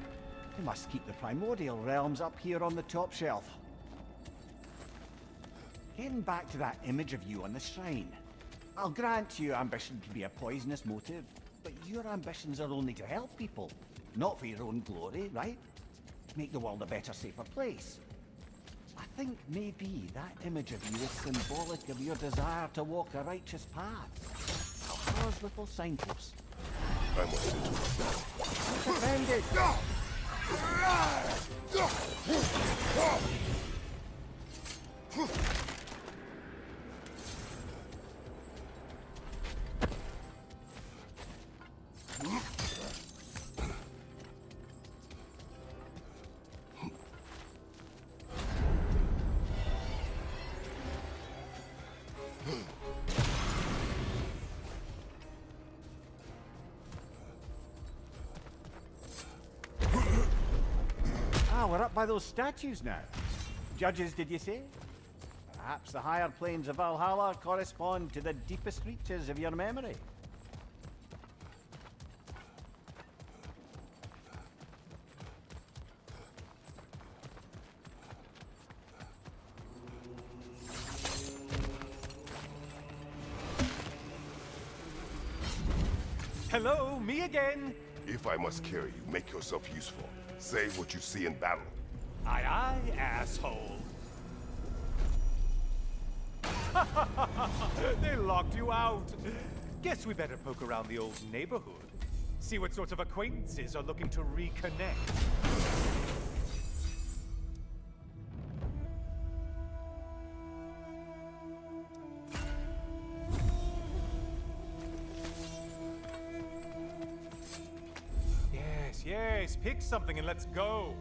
We must keep the primordial realms up here on the top shelf. Getting back to that image of you on the shrine. I'll grant you ambition can be a poisonous motive, but your ambitions are only to help people, not for your own glory, right? Make the world a better, safer place. I think maybe that image of you is symbolic of your desire to walk a righteous path. Valhalla's little signpost. I'm headed to Ragnarök. Defended! Ah, we're up by those statues now. Judges, did you say? Perhaps the higher planes of Valhalla correspond to the deepest reaches of your memory. Hello, me again. If I must carry you, make yourself useful. Say what you see in battle. Aye, aye, asshole. They locked you out. Guess we better poke around the old neighborhood. See what sorts of acquaintances are looking to reconnect. Yes, pick something and let's go.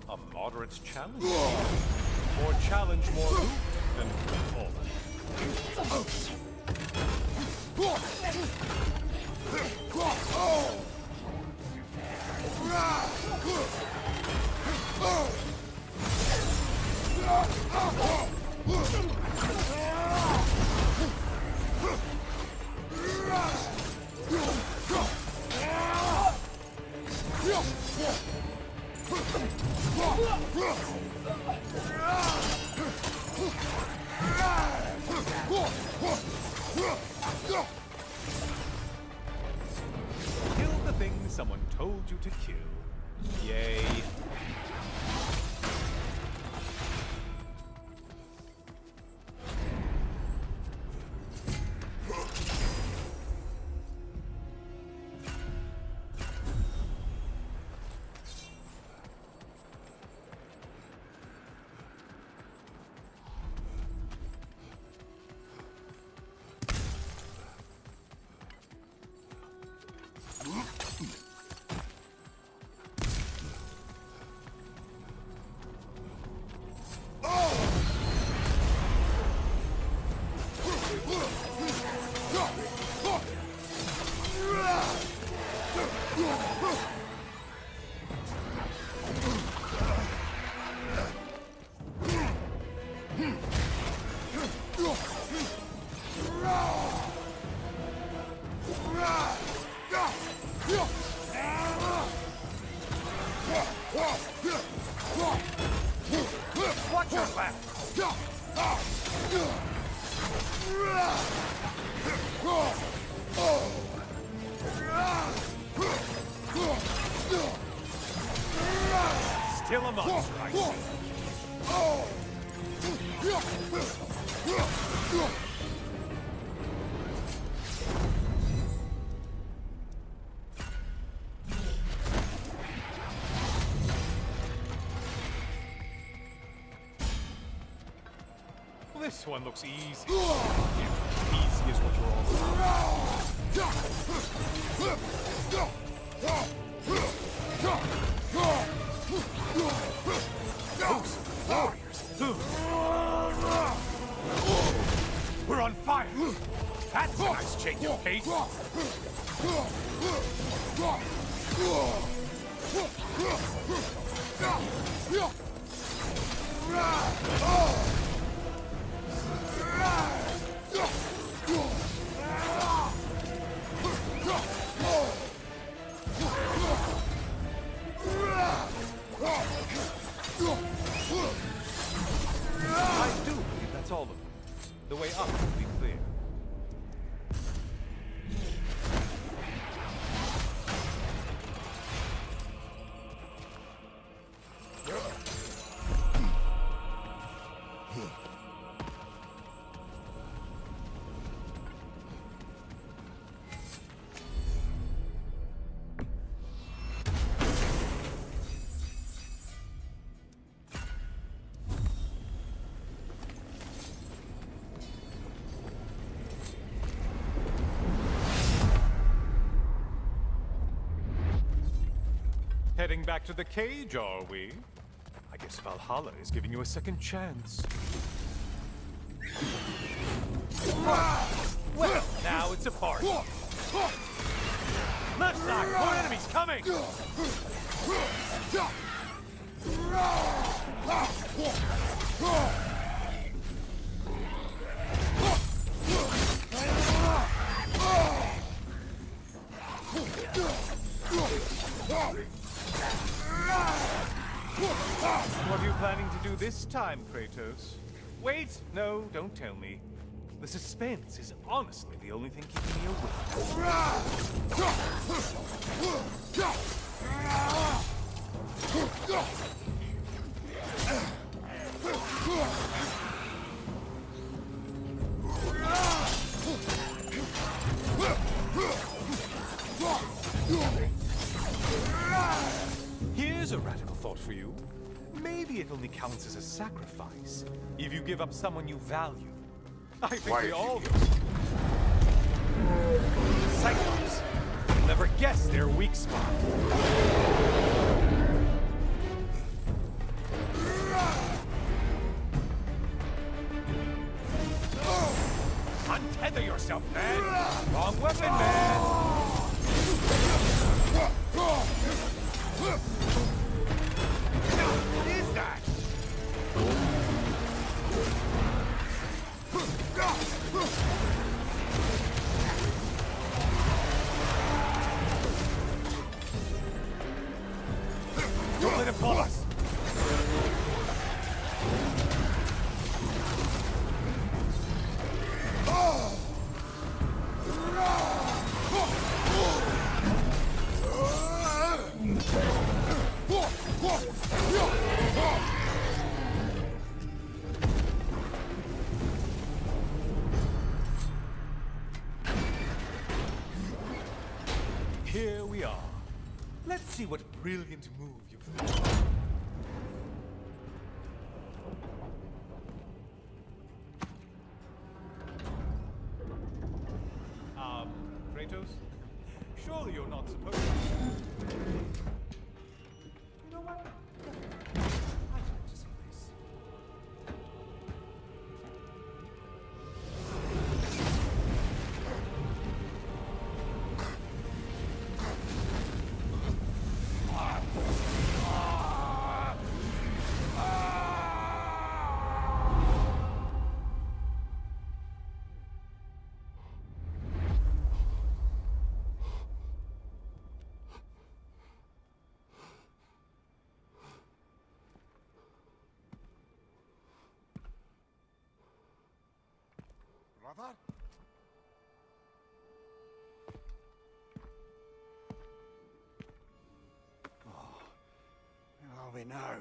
A moderate challenge? More challenge, more loot than performance. Kill the thing someone told you to kill. Yay. Watch your back! Still a monster, I see. This one looks easy. Yeah, easy is what you're all about. We're on fire! That's a nice change of pace! I do believe that's all of them. The way up will be clear. Heading back to the cage, are we? I guess Valhalla is giving you a second chance. Well, now it's a party. Left side, more enemies coming! What are you planning to do this time, Kratos? Wait! No, don't tell me. The suspense is honestly the only thing keeping me Here's a radical thought for you. Maybe it only counts as a sacrifice if you give up someone you value. I think we all do. Cyclops. You'll never guess their weak spot. Untether yourself, man! Wrong weapon, man! What is that? Don't let him pull us! Here we are. Let's see what brilliant move you've made. Kratos? Surely you're not supposed to... You know what? I'd like to see this. Brother? Oh, where are we now?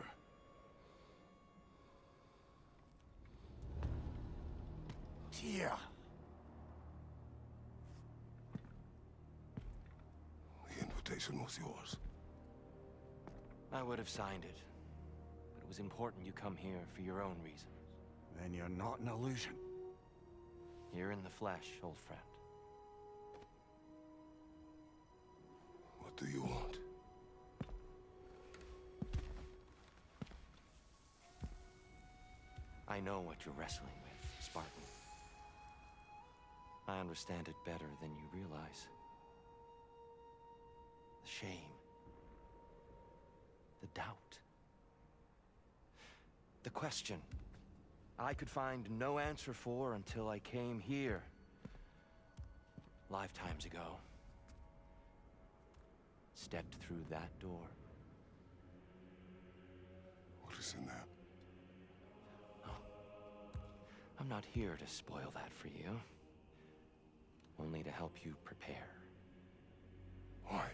Tyr! The invitation was yours. I would have signed it, but it was important you come here for your own reasons. Then you're not an illusion. You're in the flesh, old friend. What do you want? I know what you're wrestling with, Spartan. I understand it better than you realize. The shame. The doubt. The question I could find no answer for until I came here. Lifetimes ago. Stepped through that door. What is in there? I'm not here to spoil that for you. Only to help you prepare. Why?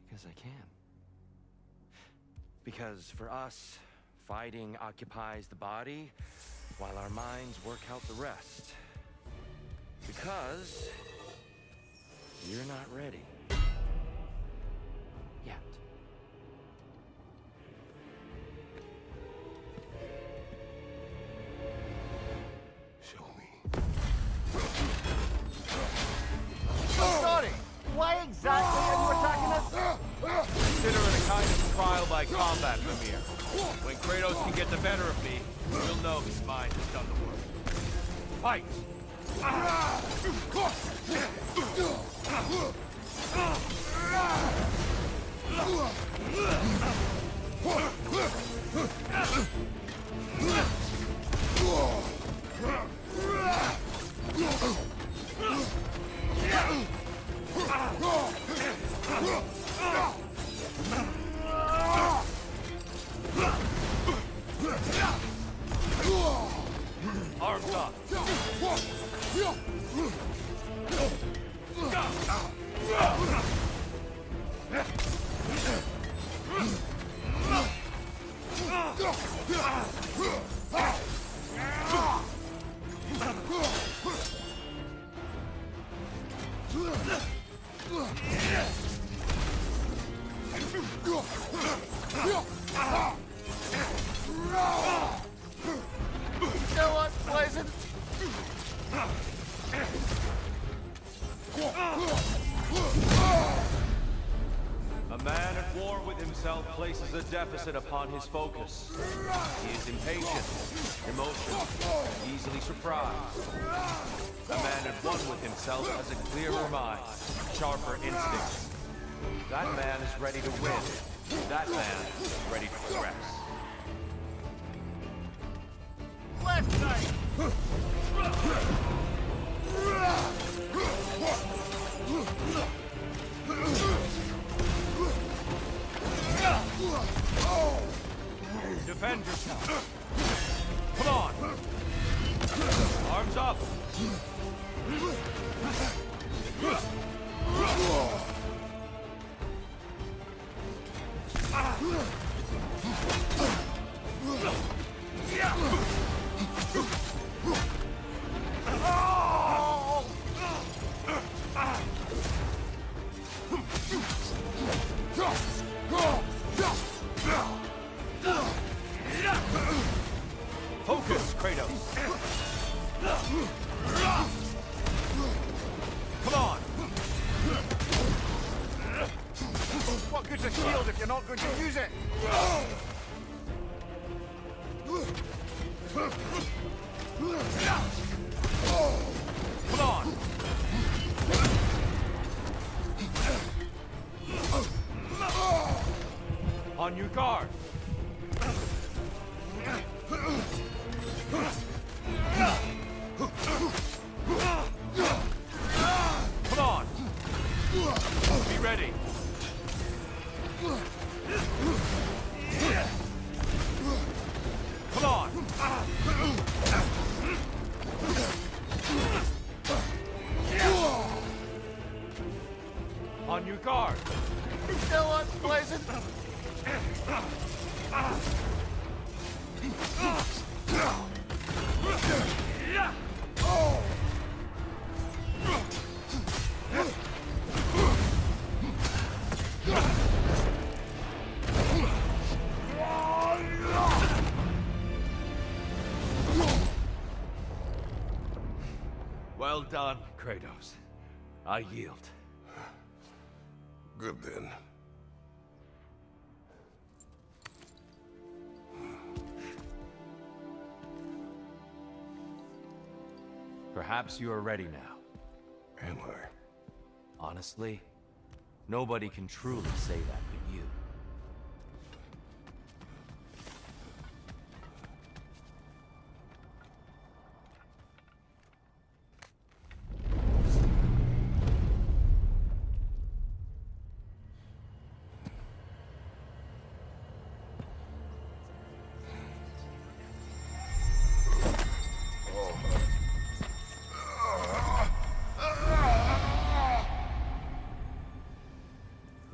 Because I can. Because for us, fighting occupies the body, while our minds work out the rest. Because you're not ready. Yet. Show me. Oh, sorry! Why exactly are you attacking us? Consider it a kind of trial by combat, Mimir. When Kratos can get the better of me, you'll know his mind has done the work. Fight! Arms up! Still unpleasant. A man at war with himself places a deficit upon his focus. He is impatient, emotional, easily surprised. A man at one with himself has a clearer mind, sharper instincts. That man is ready to win. That man is ready to progress. Left side! Defend yourself. Come on. Arms up. Focus, Kratos. Come on. What good's a shield if you're not going to use it? Come on. On your guard. Come on. Be ready. Come on. On your guard. Still unpleasant. Well done, Kratos. I yield. Good then. Perhaps you are ready now. Am I? Honestly, nobody can truly say that but you.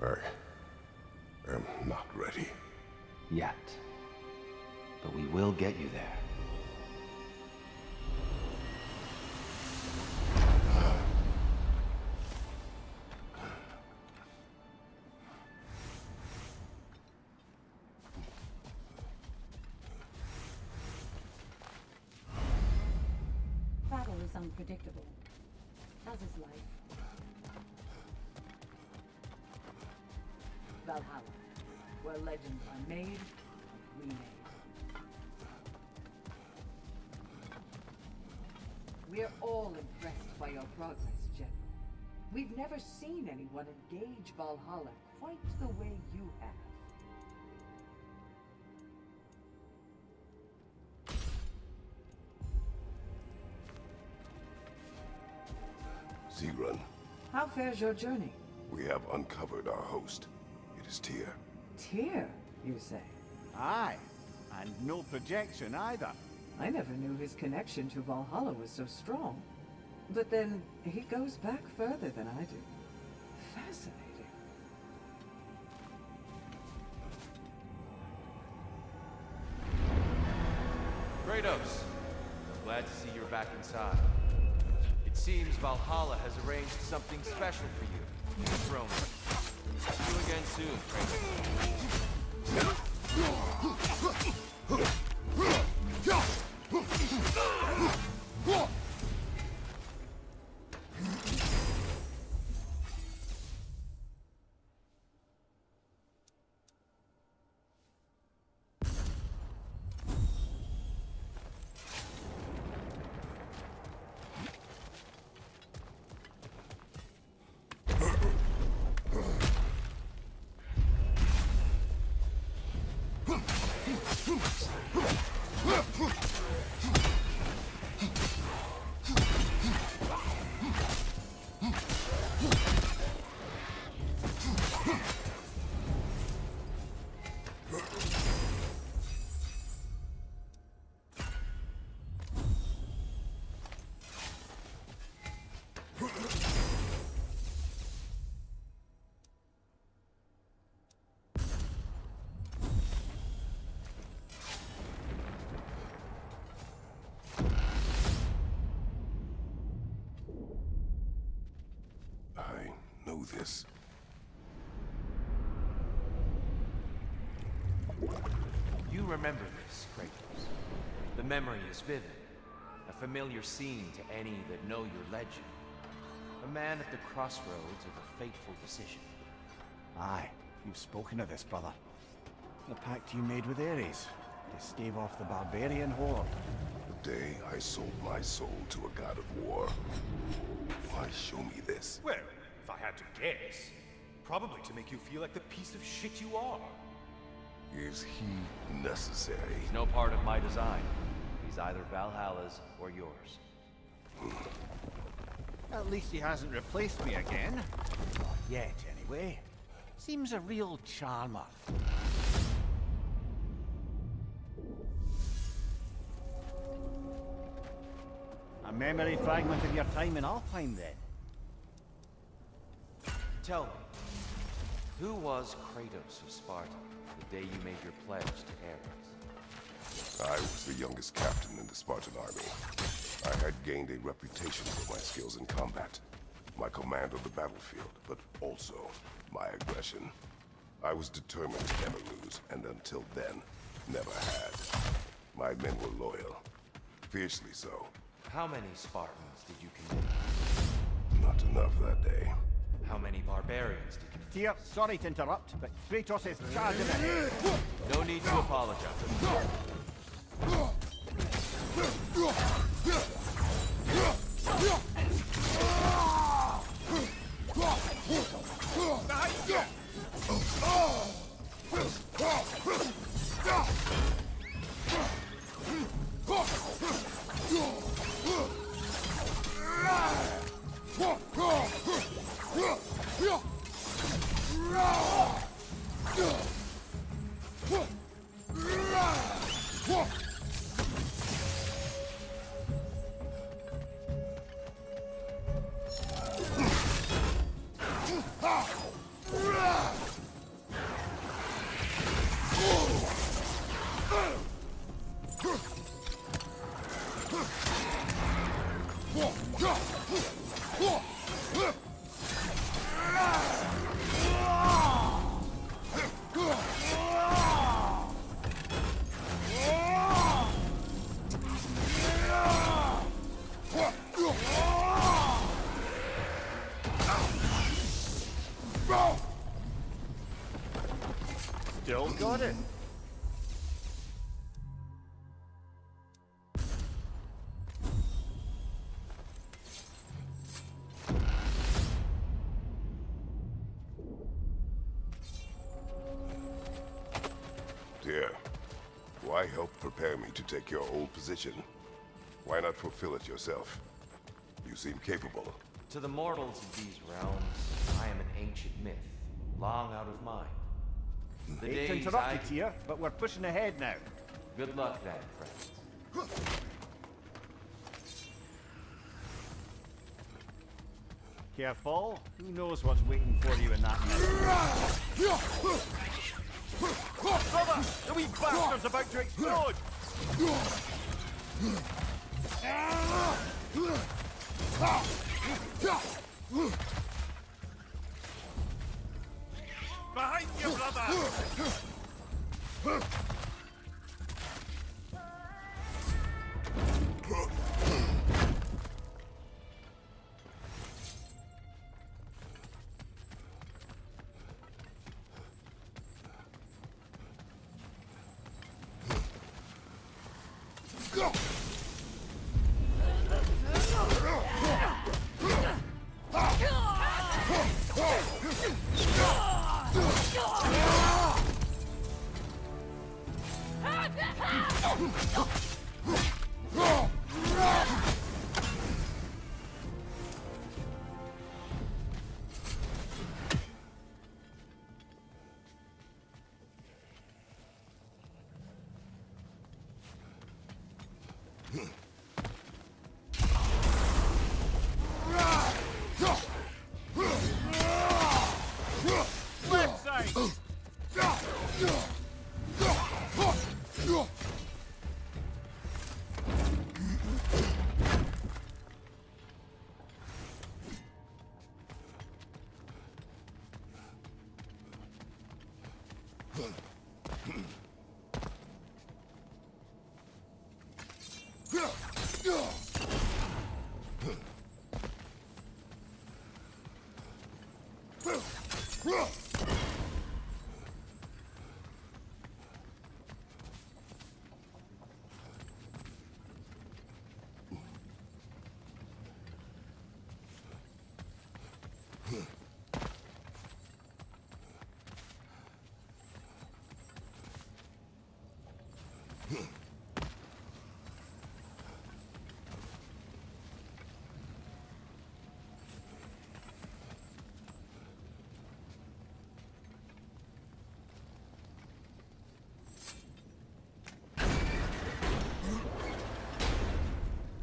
I am not ready. Yet. But we will get you there. Battle is unpredictable, as is life. Valhalla, where legends are made and remade. We're all impressed by your progress, General. We've never seen anyone engage Valhalla quite the way you have. Zerun, How fares your journey? we have uncovered our host. It is Tyr. Tyr, you say? Aye, and no projection either. I never knew his connection to Valhalla was so strong. But then, he goes back further than I do. Fascinating. Kratos, glad to see you're back inside. It seems Valhalla has arranged something special for you. The throne. See you again soon, Kratos. I know this. You remember this, Kratos. The memory is vivid. A familiar scene to any that know your legend. A man at the crossroads of a fateful decision. Aye, you've spoken of this, brother. The pact you made with Ares to stave off the barbarian horde. The day I sold my soul to a god of war. Why show me this? Well, if I had to guess, probably to make you feel like the piece of shit you are. Is he necessary? He's no part of my design. He's either Valhalla's or yours. At least he hasn't replaced me again. Not yet, anyway. Seems a real charmer. A memory fragment of your time in Alfheim, then? Tell me, who was Kratos of Sparta the day you made your pledge to Ares? I was the youngest captain in the Spartan army. I had gained a reputation for my skills in combat, my command of the battlefield, but also my aggression. I was determined to never lose, and until then, never had. My men were loyal, fiercely so. How many Spartans did you commit? Not enough that day. How many barbarians did you Tyr, sorry to interrupt, but Kratos is charging ahead. No need to apologize. Still got it. Dear, why help prepare me to take your old position? Why not fulfill it yourself? You seem capable. To the mortals of these realms, I am an ancient myth, long out of mind. The Hate to days interrupt I... you, Tyr, but we're pushing ahead now. Good luck then, friends. Careful. Who knows what's waiting for you in that mess? Brother! The wee bastard's about to explode! Behind you, brother! Left side!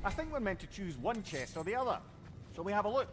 I think we're meant to choose one chest or the other. Shall we have a look?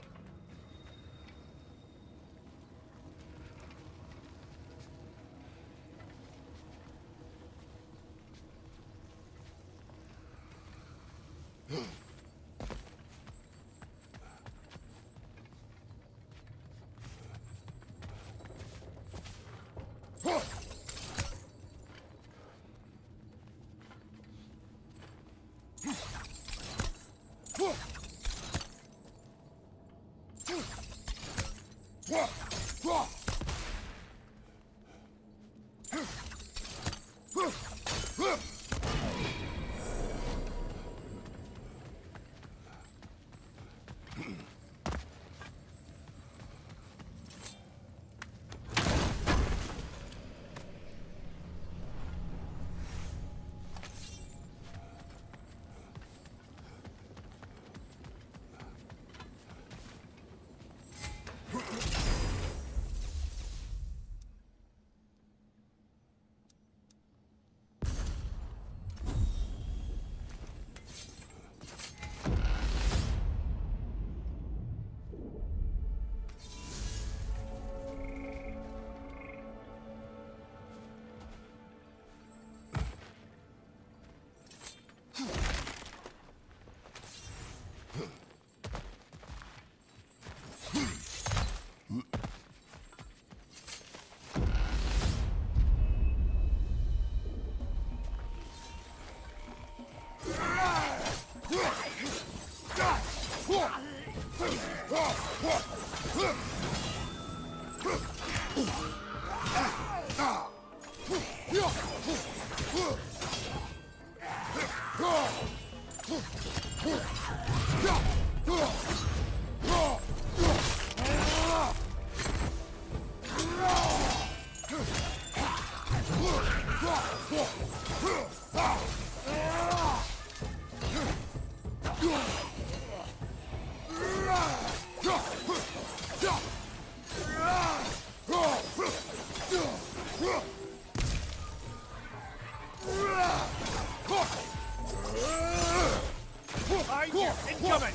Behind you! Incoming!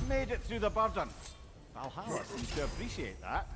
Made it through the burden. Valhalla seems to appreciate that.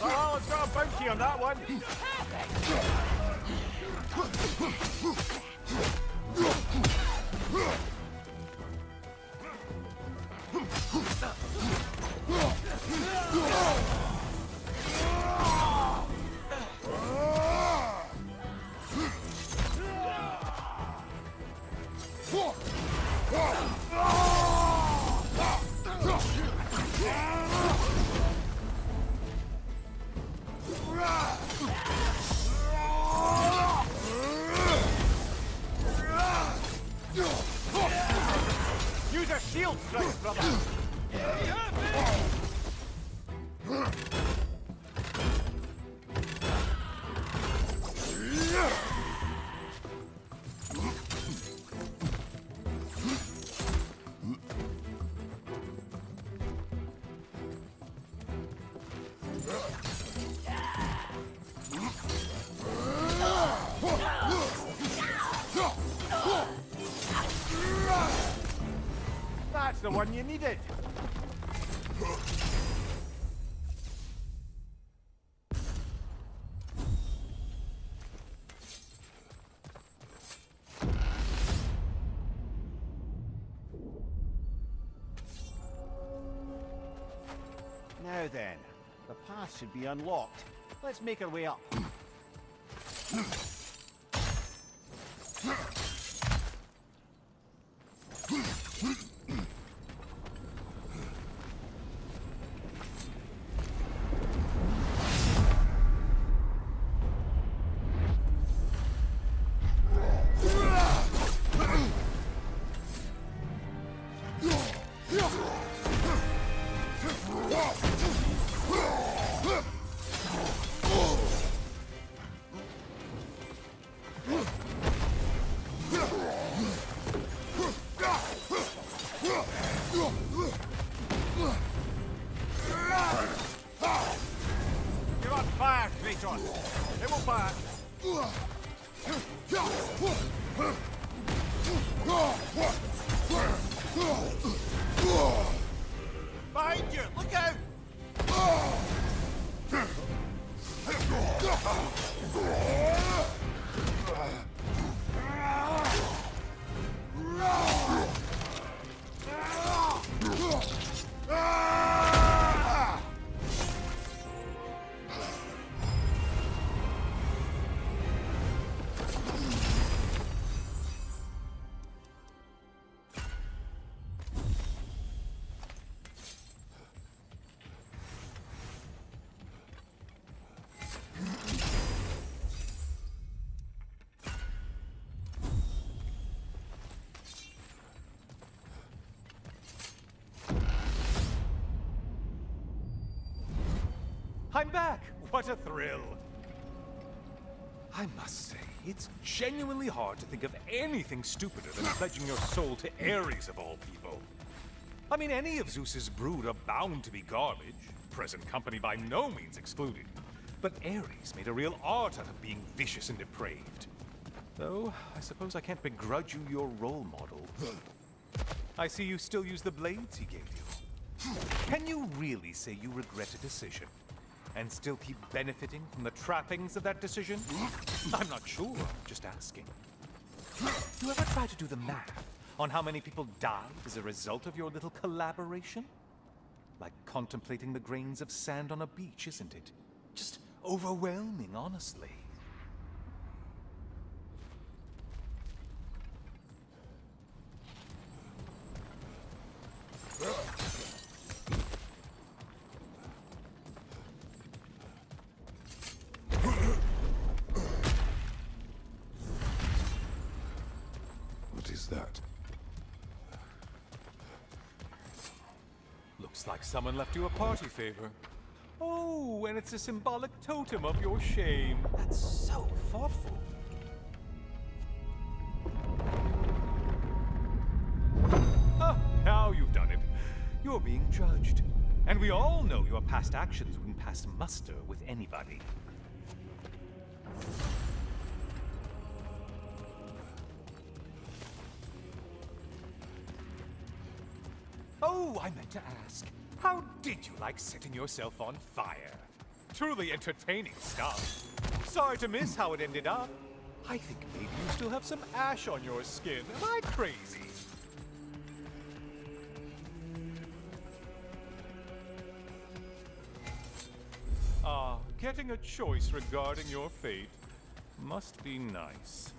Valhalla's got a bounty on that one. Use a shield strike, brother. That's the one you needed. Now then, the path should be unlocked. Let's make our way up. You're on fire, Kratos. It will fire. Behind you! Look out! I'm back! What a thrill! I must say, it's genuinely hard to think of anything stupider than pledging your soul to Ares of all people. I mean, any of Zeus's brood are bound to be garbage, present company by no means excluded. But Ares made a real art out of being vicious and depraved. Though, I suppose I can't begrudge you your role model. I see you still use the blades he gave you. Can you really say you regret a decision? and still keep benefiting from the trappings of that decision? I'm not sure, just asking. You ever try to do the math on how many people died as a result of your little collaboration? Like contemplating the grains of sand on a beach, isn't it? Just overwhelming, honestly. What is that? Looks like someone left you a party favor. Oh, and it's a symbolic totem of your shame. That's so thoughtful. Ah, now you've done it. You're being judged. And we all know your past actions wouldn't pass muster with anybody. Oh, I meant to ask, how did you like setting yourself on fire? Truly entertaining stuff. Sorry to miss how it ended up. I think maybe you still have some ash on your skin. Am I crazy? Ah, getting a choice regarding your fate must be nice.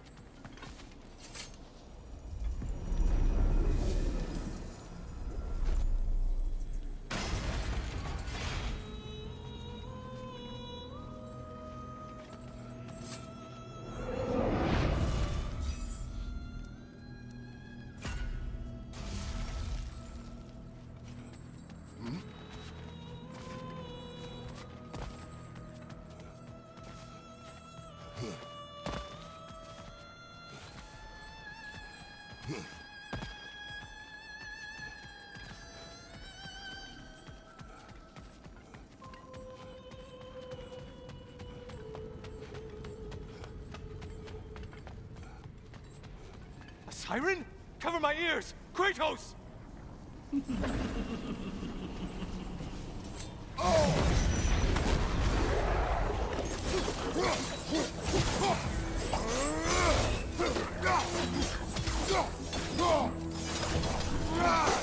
A siren? Cover my ears! Kratos!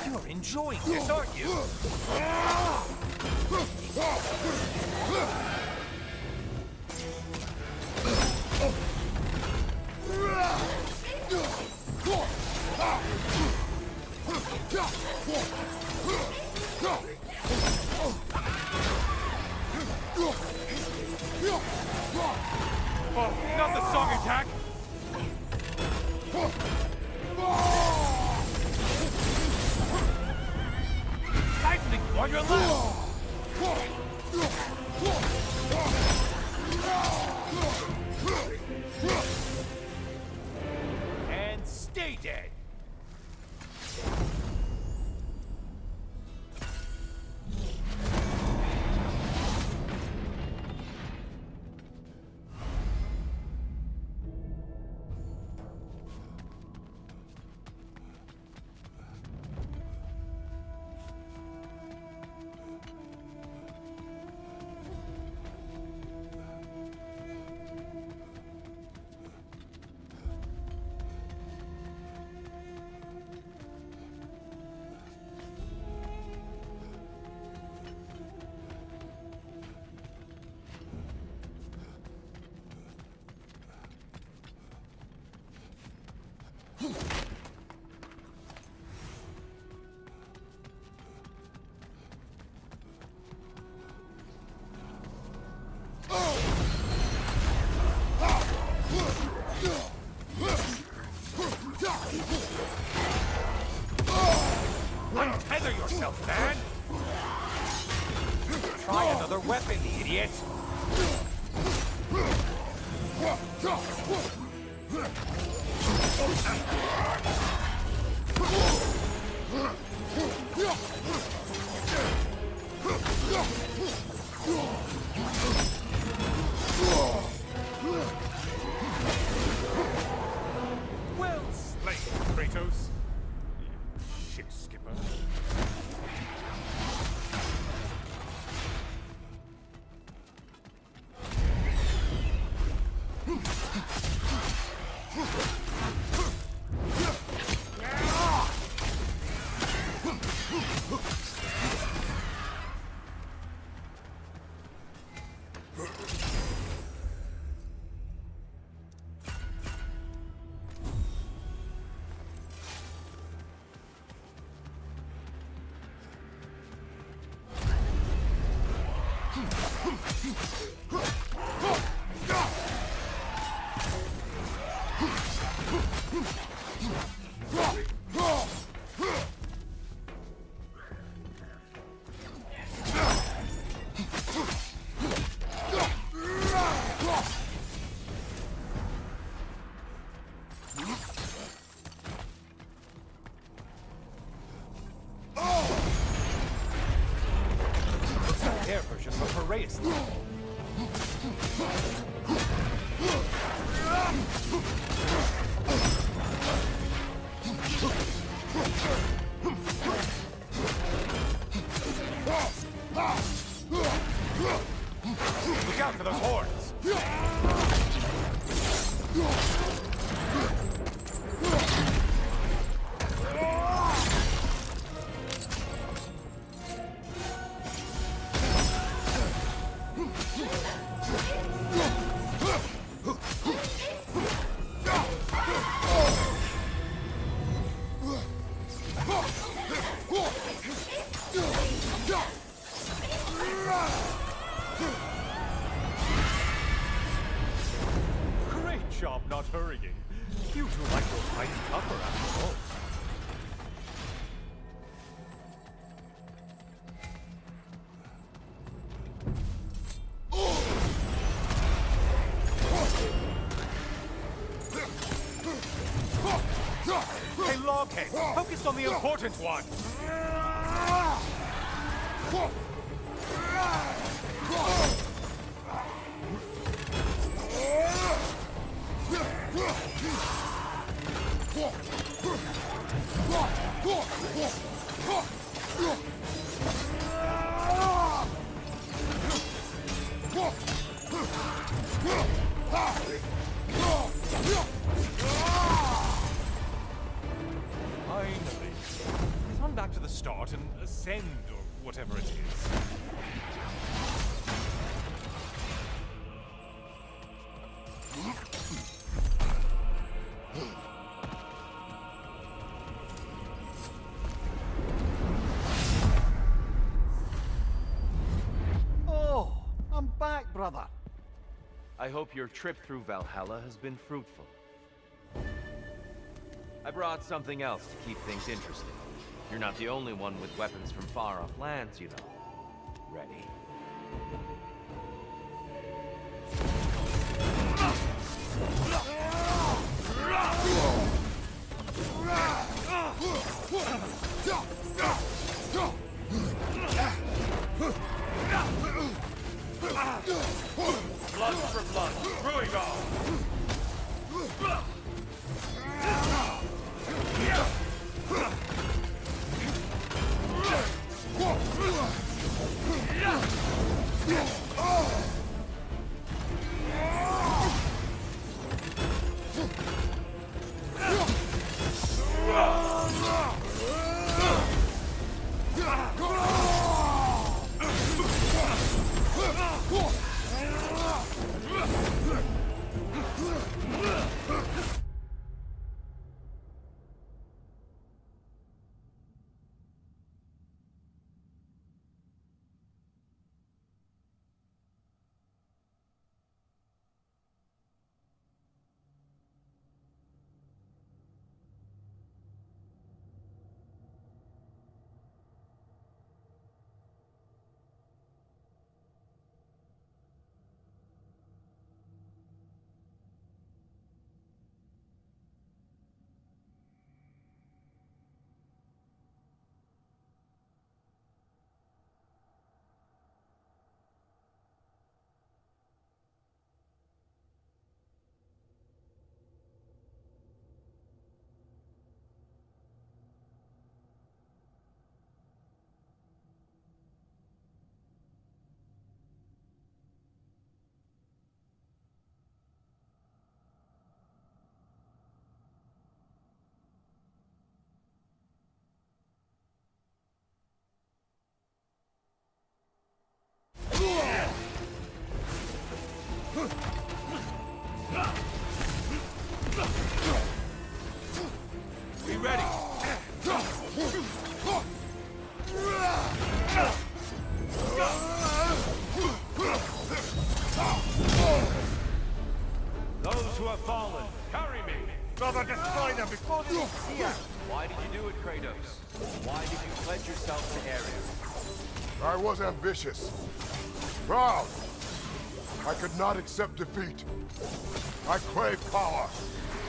You're enjoying this, aren't you? Oh, not the song attack! Stifling you on your left! And stay dead! Untether yourself, man! Try another weapon, idiot! Well slain, Kratos. Shit skipper. Air version of a Piraeus. Look out for those horns! Great job not hurrying. You two like your fight tougher after all. Hey, Loghead, focus on the important one! Finally. Let's run back to the start and ascend, or whatever it is. Oh, I'm back, brother. I hope your trip through Valhalla has been fruitful. I brought something else to keep things interesting. You're not the only one with weapons from far-off lands, you know. Ready? Blood for blood, Ruigal! Be ready! Those who have fallen, carry me! Brother, destroy them before they see us! Why did you do it, Kratos? Why did you pledge yourself to Ares? I was ambitious. Proud. I could not accept defeat. I crave power.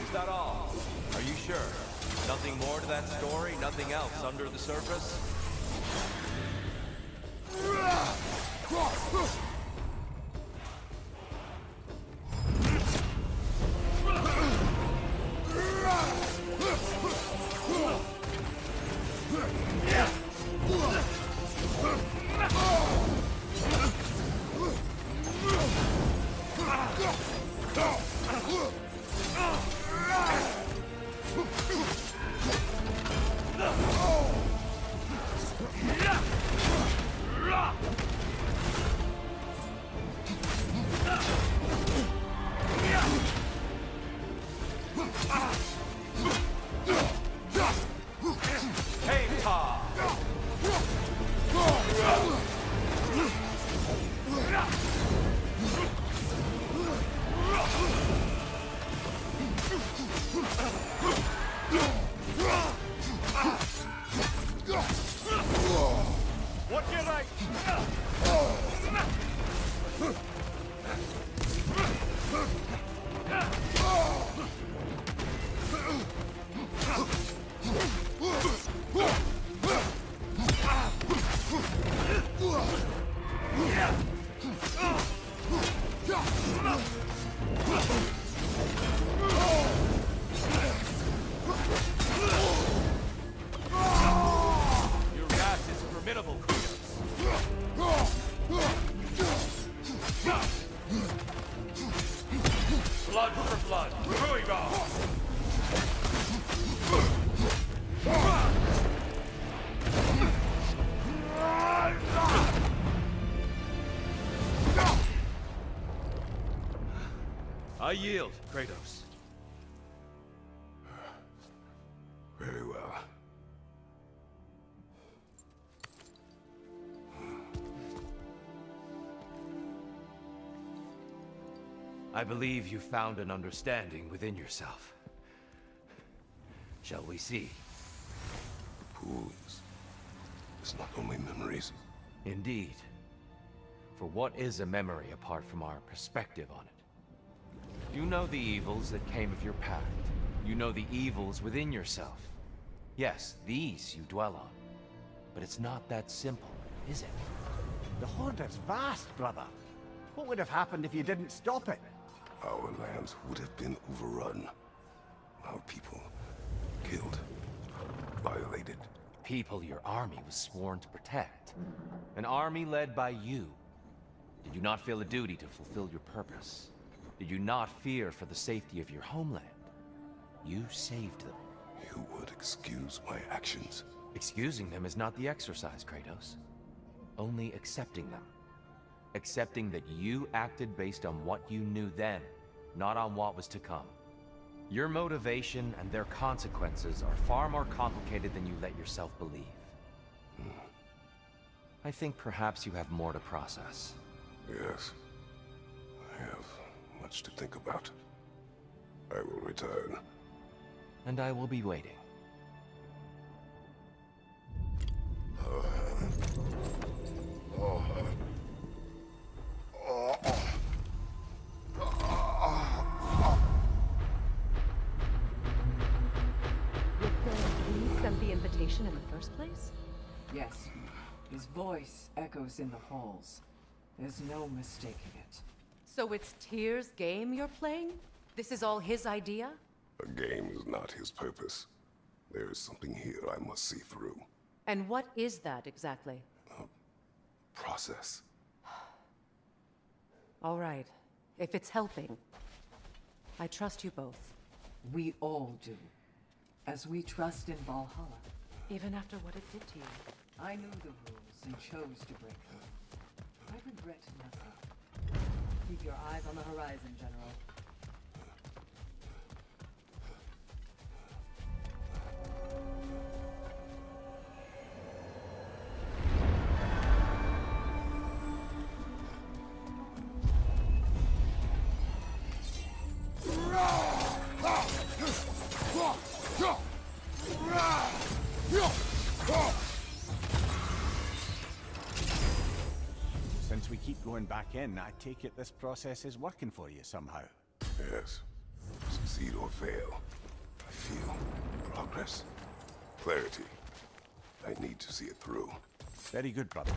Is that all? Are you sure? Nothing more to that story? Nothing else under the surface? Watch your right! Your wrath is formidable, Kratos. Blood for blood. I yield, Kratos. Very well. I believe you found an understanding within yourself. Shall we see? Pools. It's not only memories. Indeed. For what is a memory apart from our perspective on it? You know the evils that came of your pact. You know the evils within yourself. Yes, these you dwell on. But it's not that simple, is it? The Horde is vast, brother. What would have happened if you didn't stop it? Our lands would have been overrun. Our people killed, violated. People your army was sworn to protect. An army led by you. Did you not feel a duty to fulfill your purpose? Did you not fear for the safety of your homeland? You saved them. You would excuse my actions. Excusing them is not the exercise, Kratos. Only accepting them. Accepting that you acted based on what you knew then, not on what was to come. Your motivation and their consequences are far more complicated than you let yourself believe. I think perhaps you have more to process. Yes. I have much to think about. I will return. And I will be waiting. He sent the invitation in the first place? Yes. His voice echoes in the halls. There's no mistaking it. So it's Tyr's game you're playing? This is all his idea? A game is not his purpose. There is something here I must see through. And what is that exactly? Process. All right. If it's helping, I trust you both. We all do. As we trust in Valhalla. Even after what it did to you. I knew the rules and chose to break them. I regret nothing. Keep your eyes on the horizon, General. going back in, I take it this process is working for you somehow. Yes. Succeed or fail, I feel progress. Clarity. I need to see it through. Very good, brother.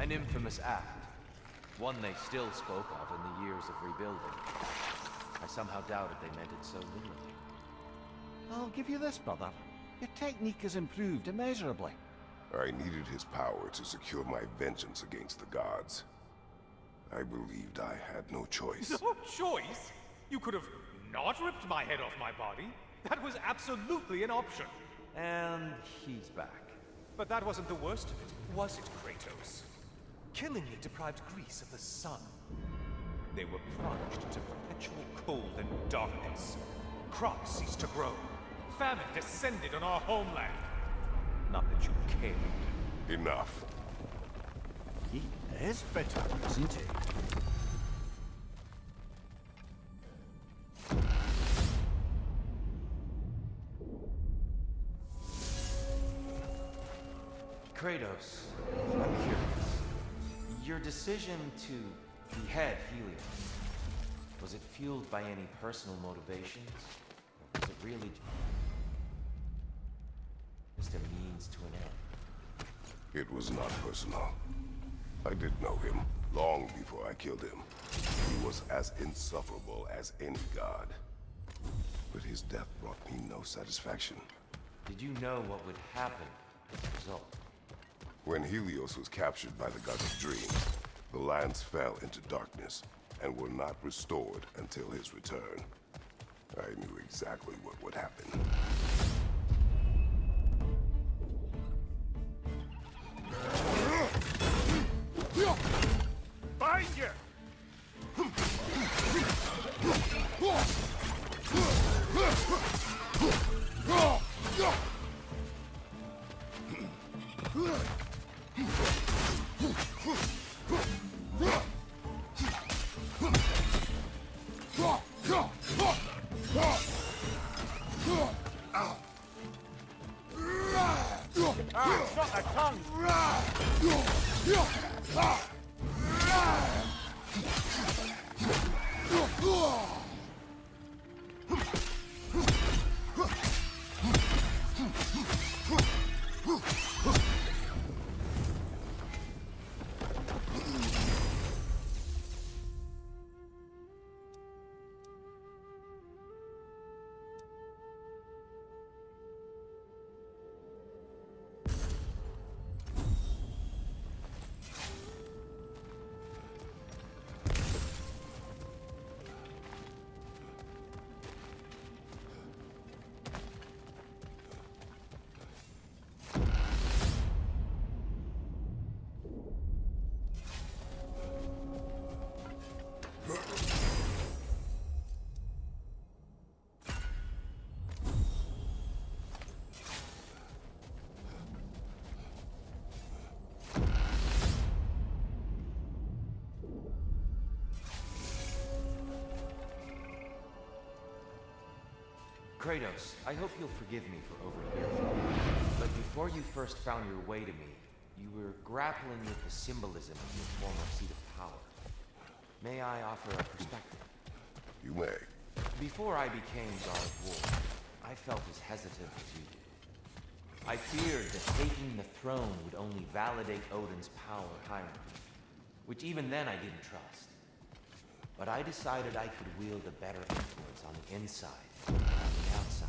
An infamous act. One they still spoke of in the years of rebuilding. I somehow doubted they meant it so literally. I'll give you this, brother. Your technique has improved immeasurably. I needed his power to secure my vengeance against the gods. I believed I had no choice. No choice? You could have not ripped my head off my body. That was absolutely an option. And he's back. But that wasn't the worst of it, was it, Kratos? Killingly deprived Greece of the sun. They were plunged into perpetual cold and darkness. Crops ceased to grow. Famine descended on our homeland. Not that you cared. Enough. He is bitter, isn't he? Kratos, I'm curious. Your decision to behead Helios, was it fueled by any personal motivations? Or was it really just a means to an end? It was not personal. I did know him long before I killed him. He was as insufferable as any god. But his death brought me no satisfaction. Did you know what would happen as a result? When Helios was captured by the god of dreams, the lands fell into darkness and were not restored until his return. I knew exactly what would happen. Behind you! Not a tongue! Kratos, I hope you'll forgive me for overhearing. But before you first found your way to me, you were grappling with the symbolism of your former seat of power. May I offer a perspective? You may. Before I became God of War, I felt as hesitant as you did. I feared that taking the throne would only validate Odin's power hierarchy, which even then I didn't trust. but I decided I could wield a better influence on the inside than on the outside.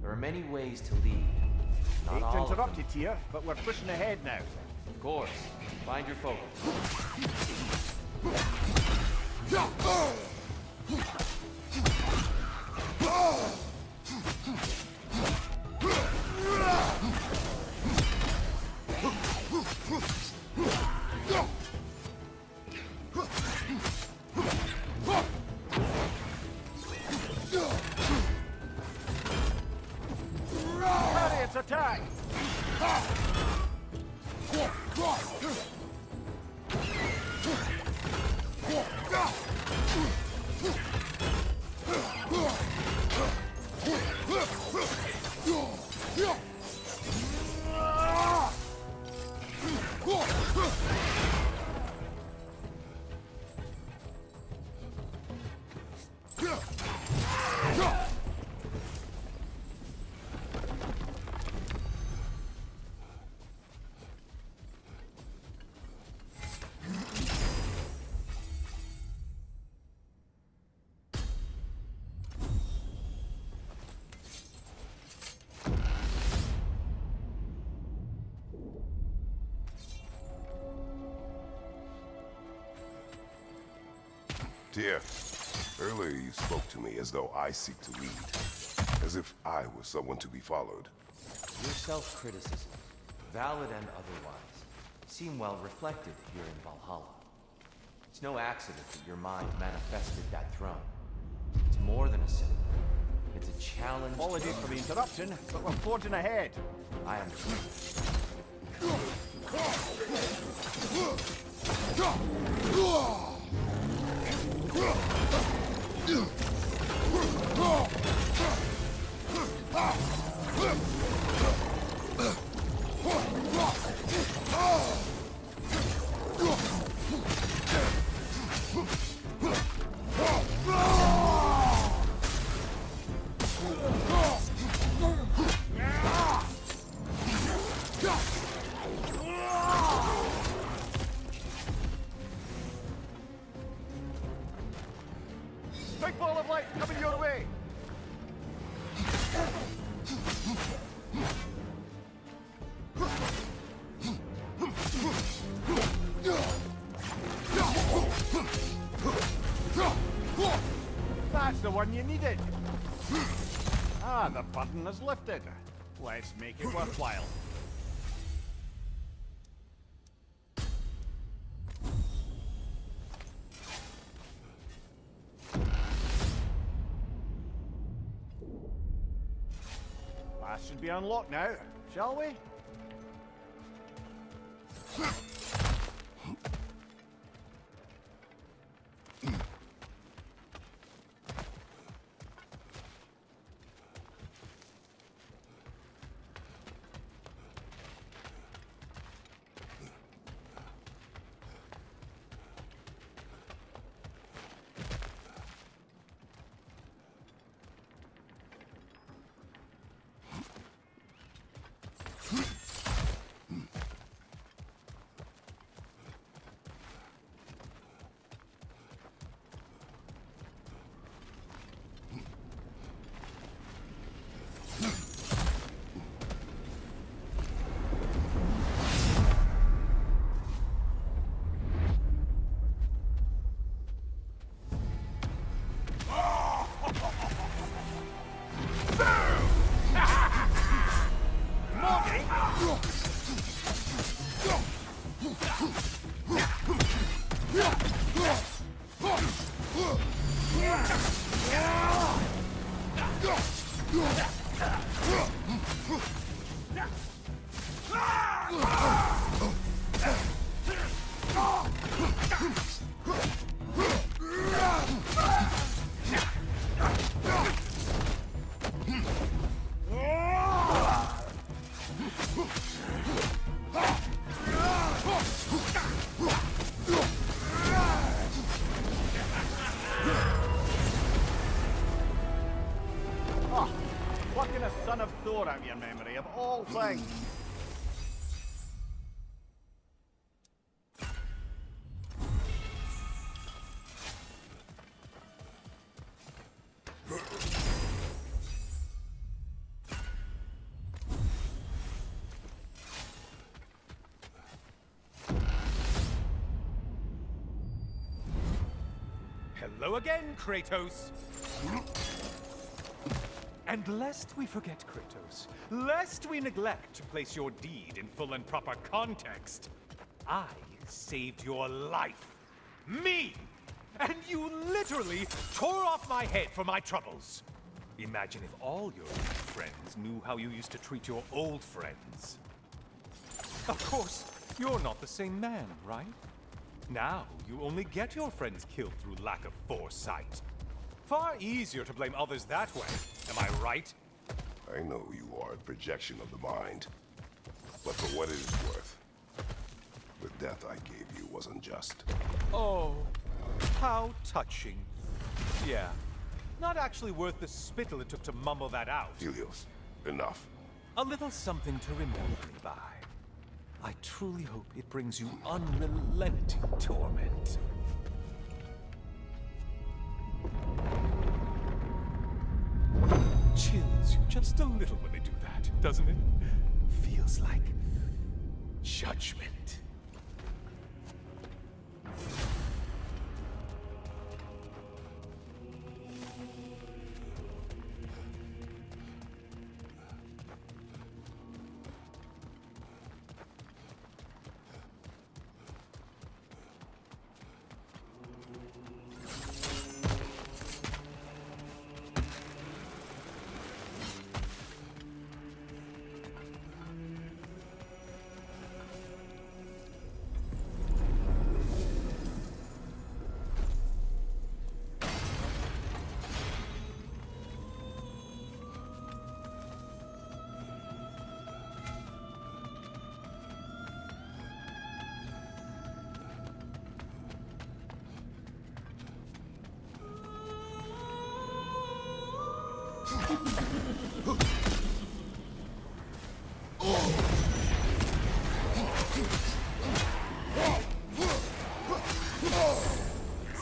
There are many ways to lead. Not Hate to all of interrupt them. you, Tyr, but we're pushing ahead now. Of course. Find your focus. Chariots attack! Tyr, earlier you spoke to me as though I seek to lead. As if I were someone to be followed. Your self-criticism, valid and otherwise, seem well reflected here in Valhalla. It's no accident that your mind manifested that throne. It's more than a symbol. It's a challenge. Apologies for the interruption, but we're forging ahead. I am. Big ball of light coming your way! That's the one you needed! Ah, the burden is lifted. Let's make it worthwhile. That should be unlocked now, shall we? Plucking a son of Thor out of your memory, of all things. Hello again, Kratos. And lest we forget, Kratos, lest we neglect to place your deed in full and proper context, I saved your life. Me! And you literally tore off my head for my troubles. Imagine if all your new friends knew how you used to treat your old friends. Of course, you're not the same man, right? Now, you only get your friends killed through lack of foresight. Far easier to blame others that way, am I right? I know you are a projection of the mind. But for what it is worth, the death I gave you was unjust. Oh, how touching. Yeah, not actually worth the spittle it took to mumble that out. Helios, enough. A little something to remember me by. I truly hope it brings you unrelenting torment. Chills you just a little when they do that, doesn't it? Feels like judgment.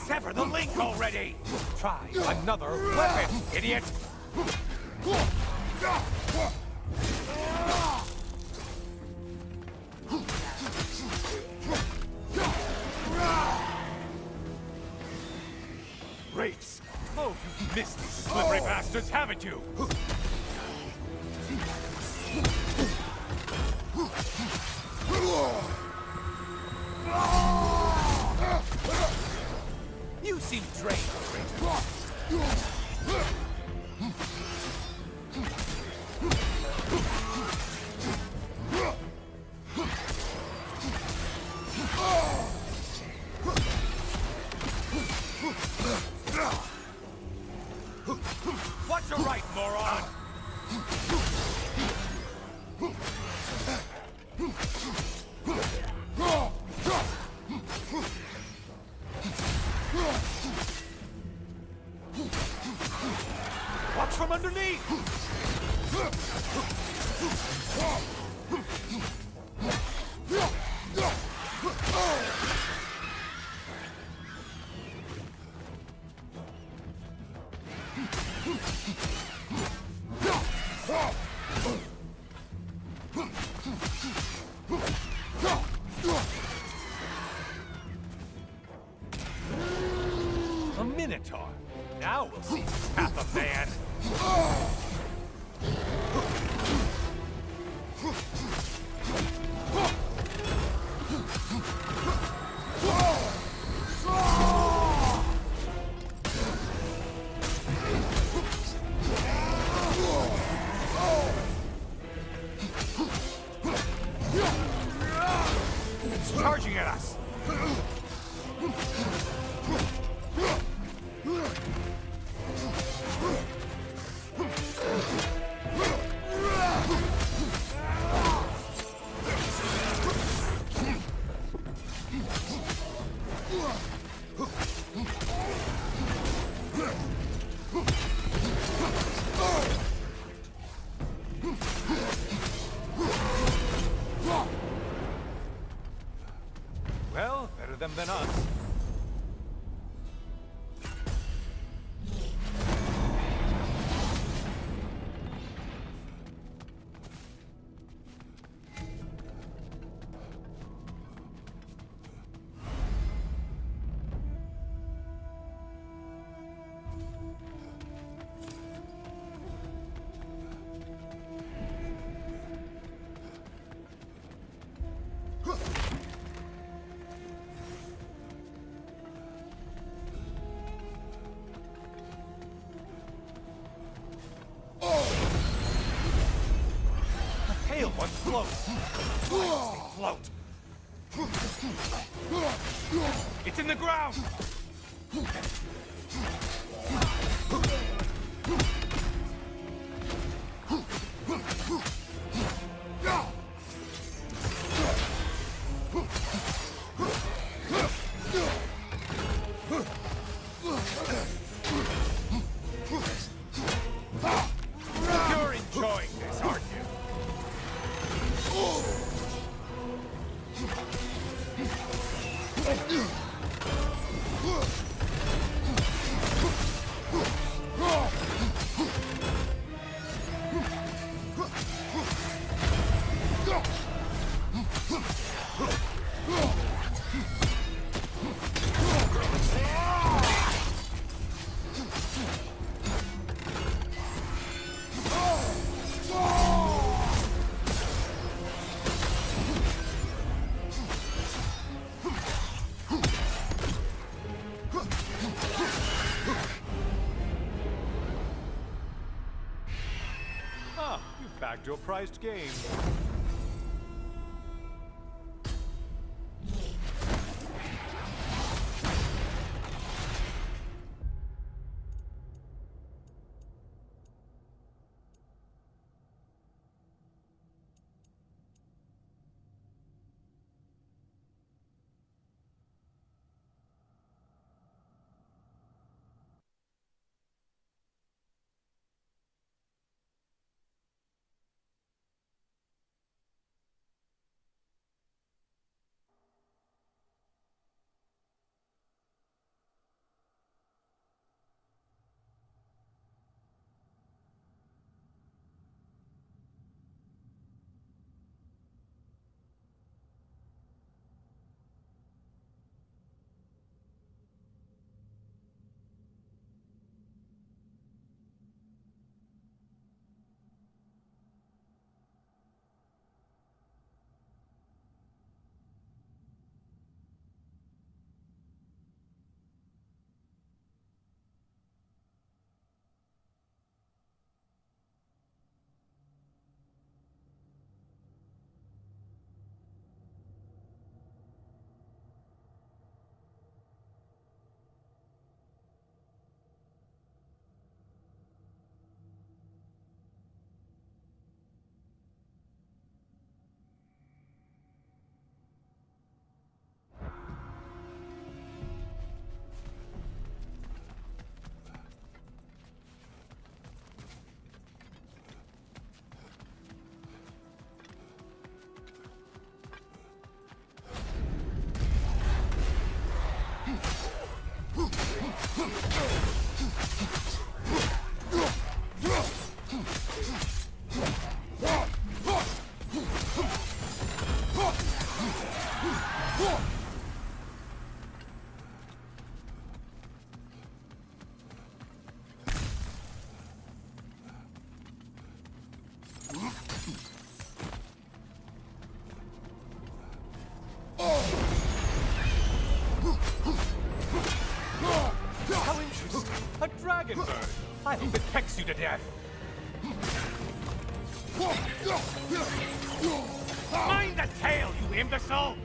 Sever the link already! Try another weapon, idiot! Wraiths! Oh, you've missed these slippery bastards, haven't you? You seem drained, Kratos. What's your right, moron? Watch from underneath! A Minotaur. Now we'll see half a man. It's charging at us. Well, better them than us. afloat! It's in the ground! You're enjoying this, aren't you? Ah, you bagged your prized game. How interesting! A dragon bird! I hope it pecks you to death! Mind the tail, you imbecile!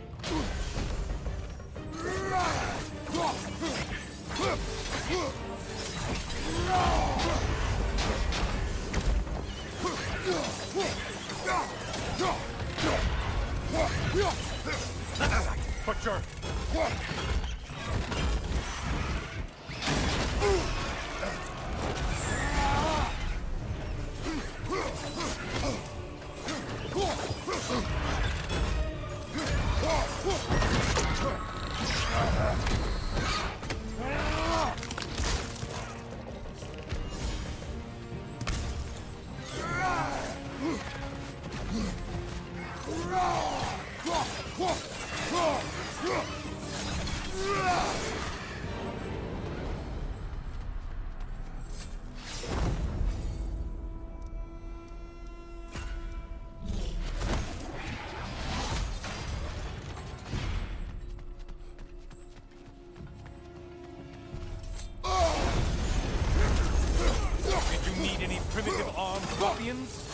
Butcher! Did you need any primitive armed ruffians?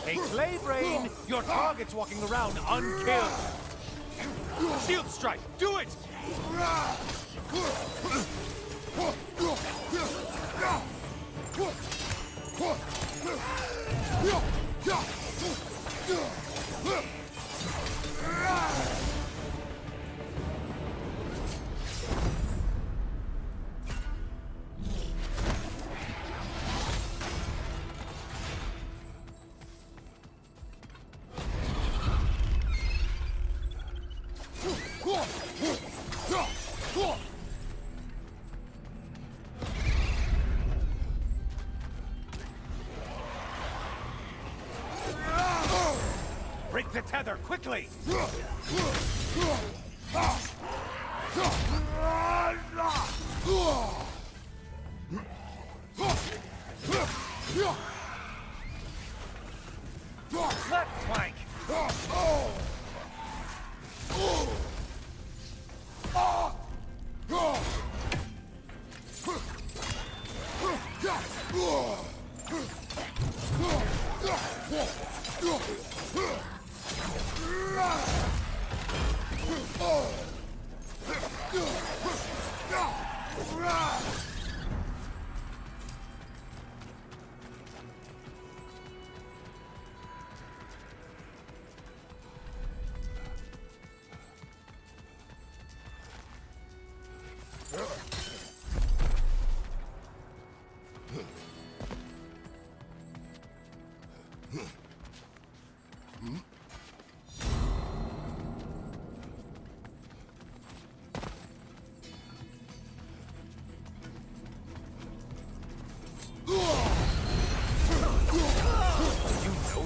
Hey, Clay Brain, Your target's walking around unkilled. Shield strike! Do it! Break the tether, quickly! Left flank!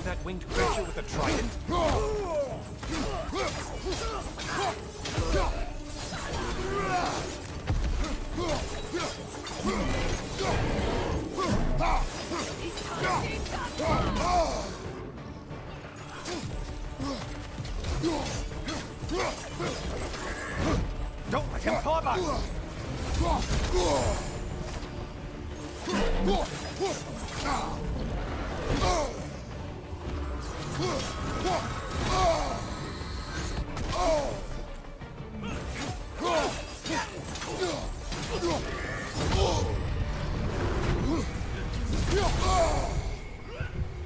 That winged creature with a trident? Don't let him club us!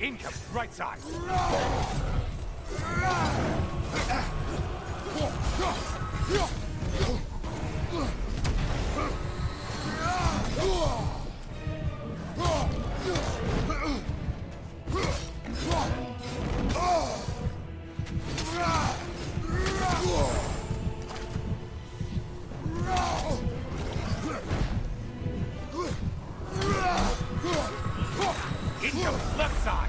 Incoming, right side. Incoming, left side.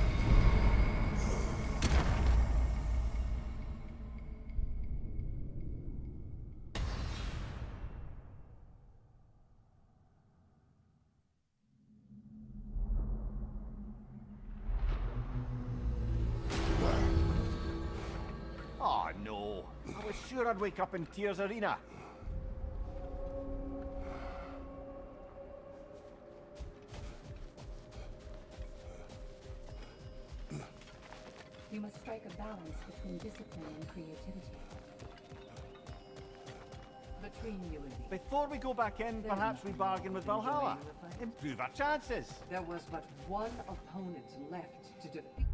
Oh no, I was sure I'd wake up in Tears Arena. You must strike a balance between discipline and creativity. Between you and me. Before we go back in, perhaps we bargain with Valhalla. Improve our chances. There was but one opponent left to defeat.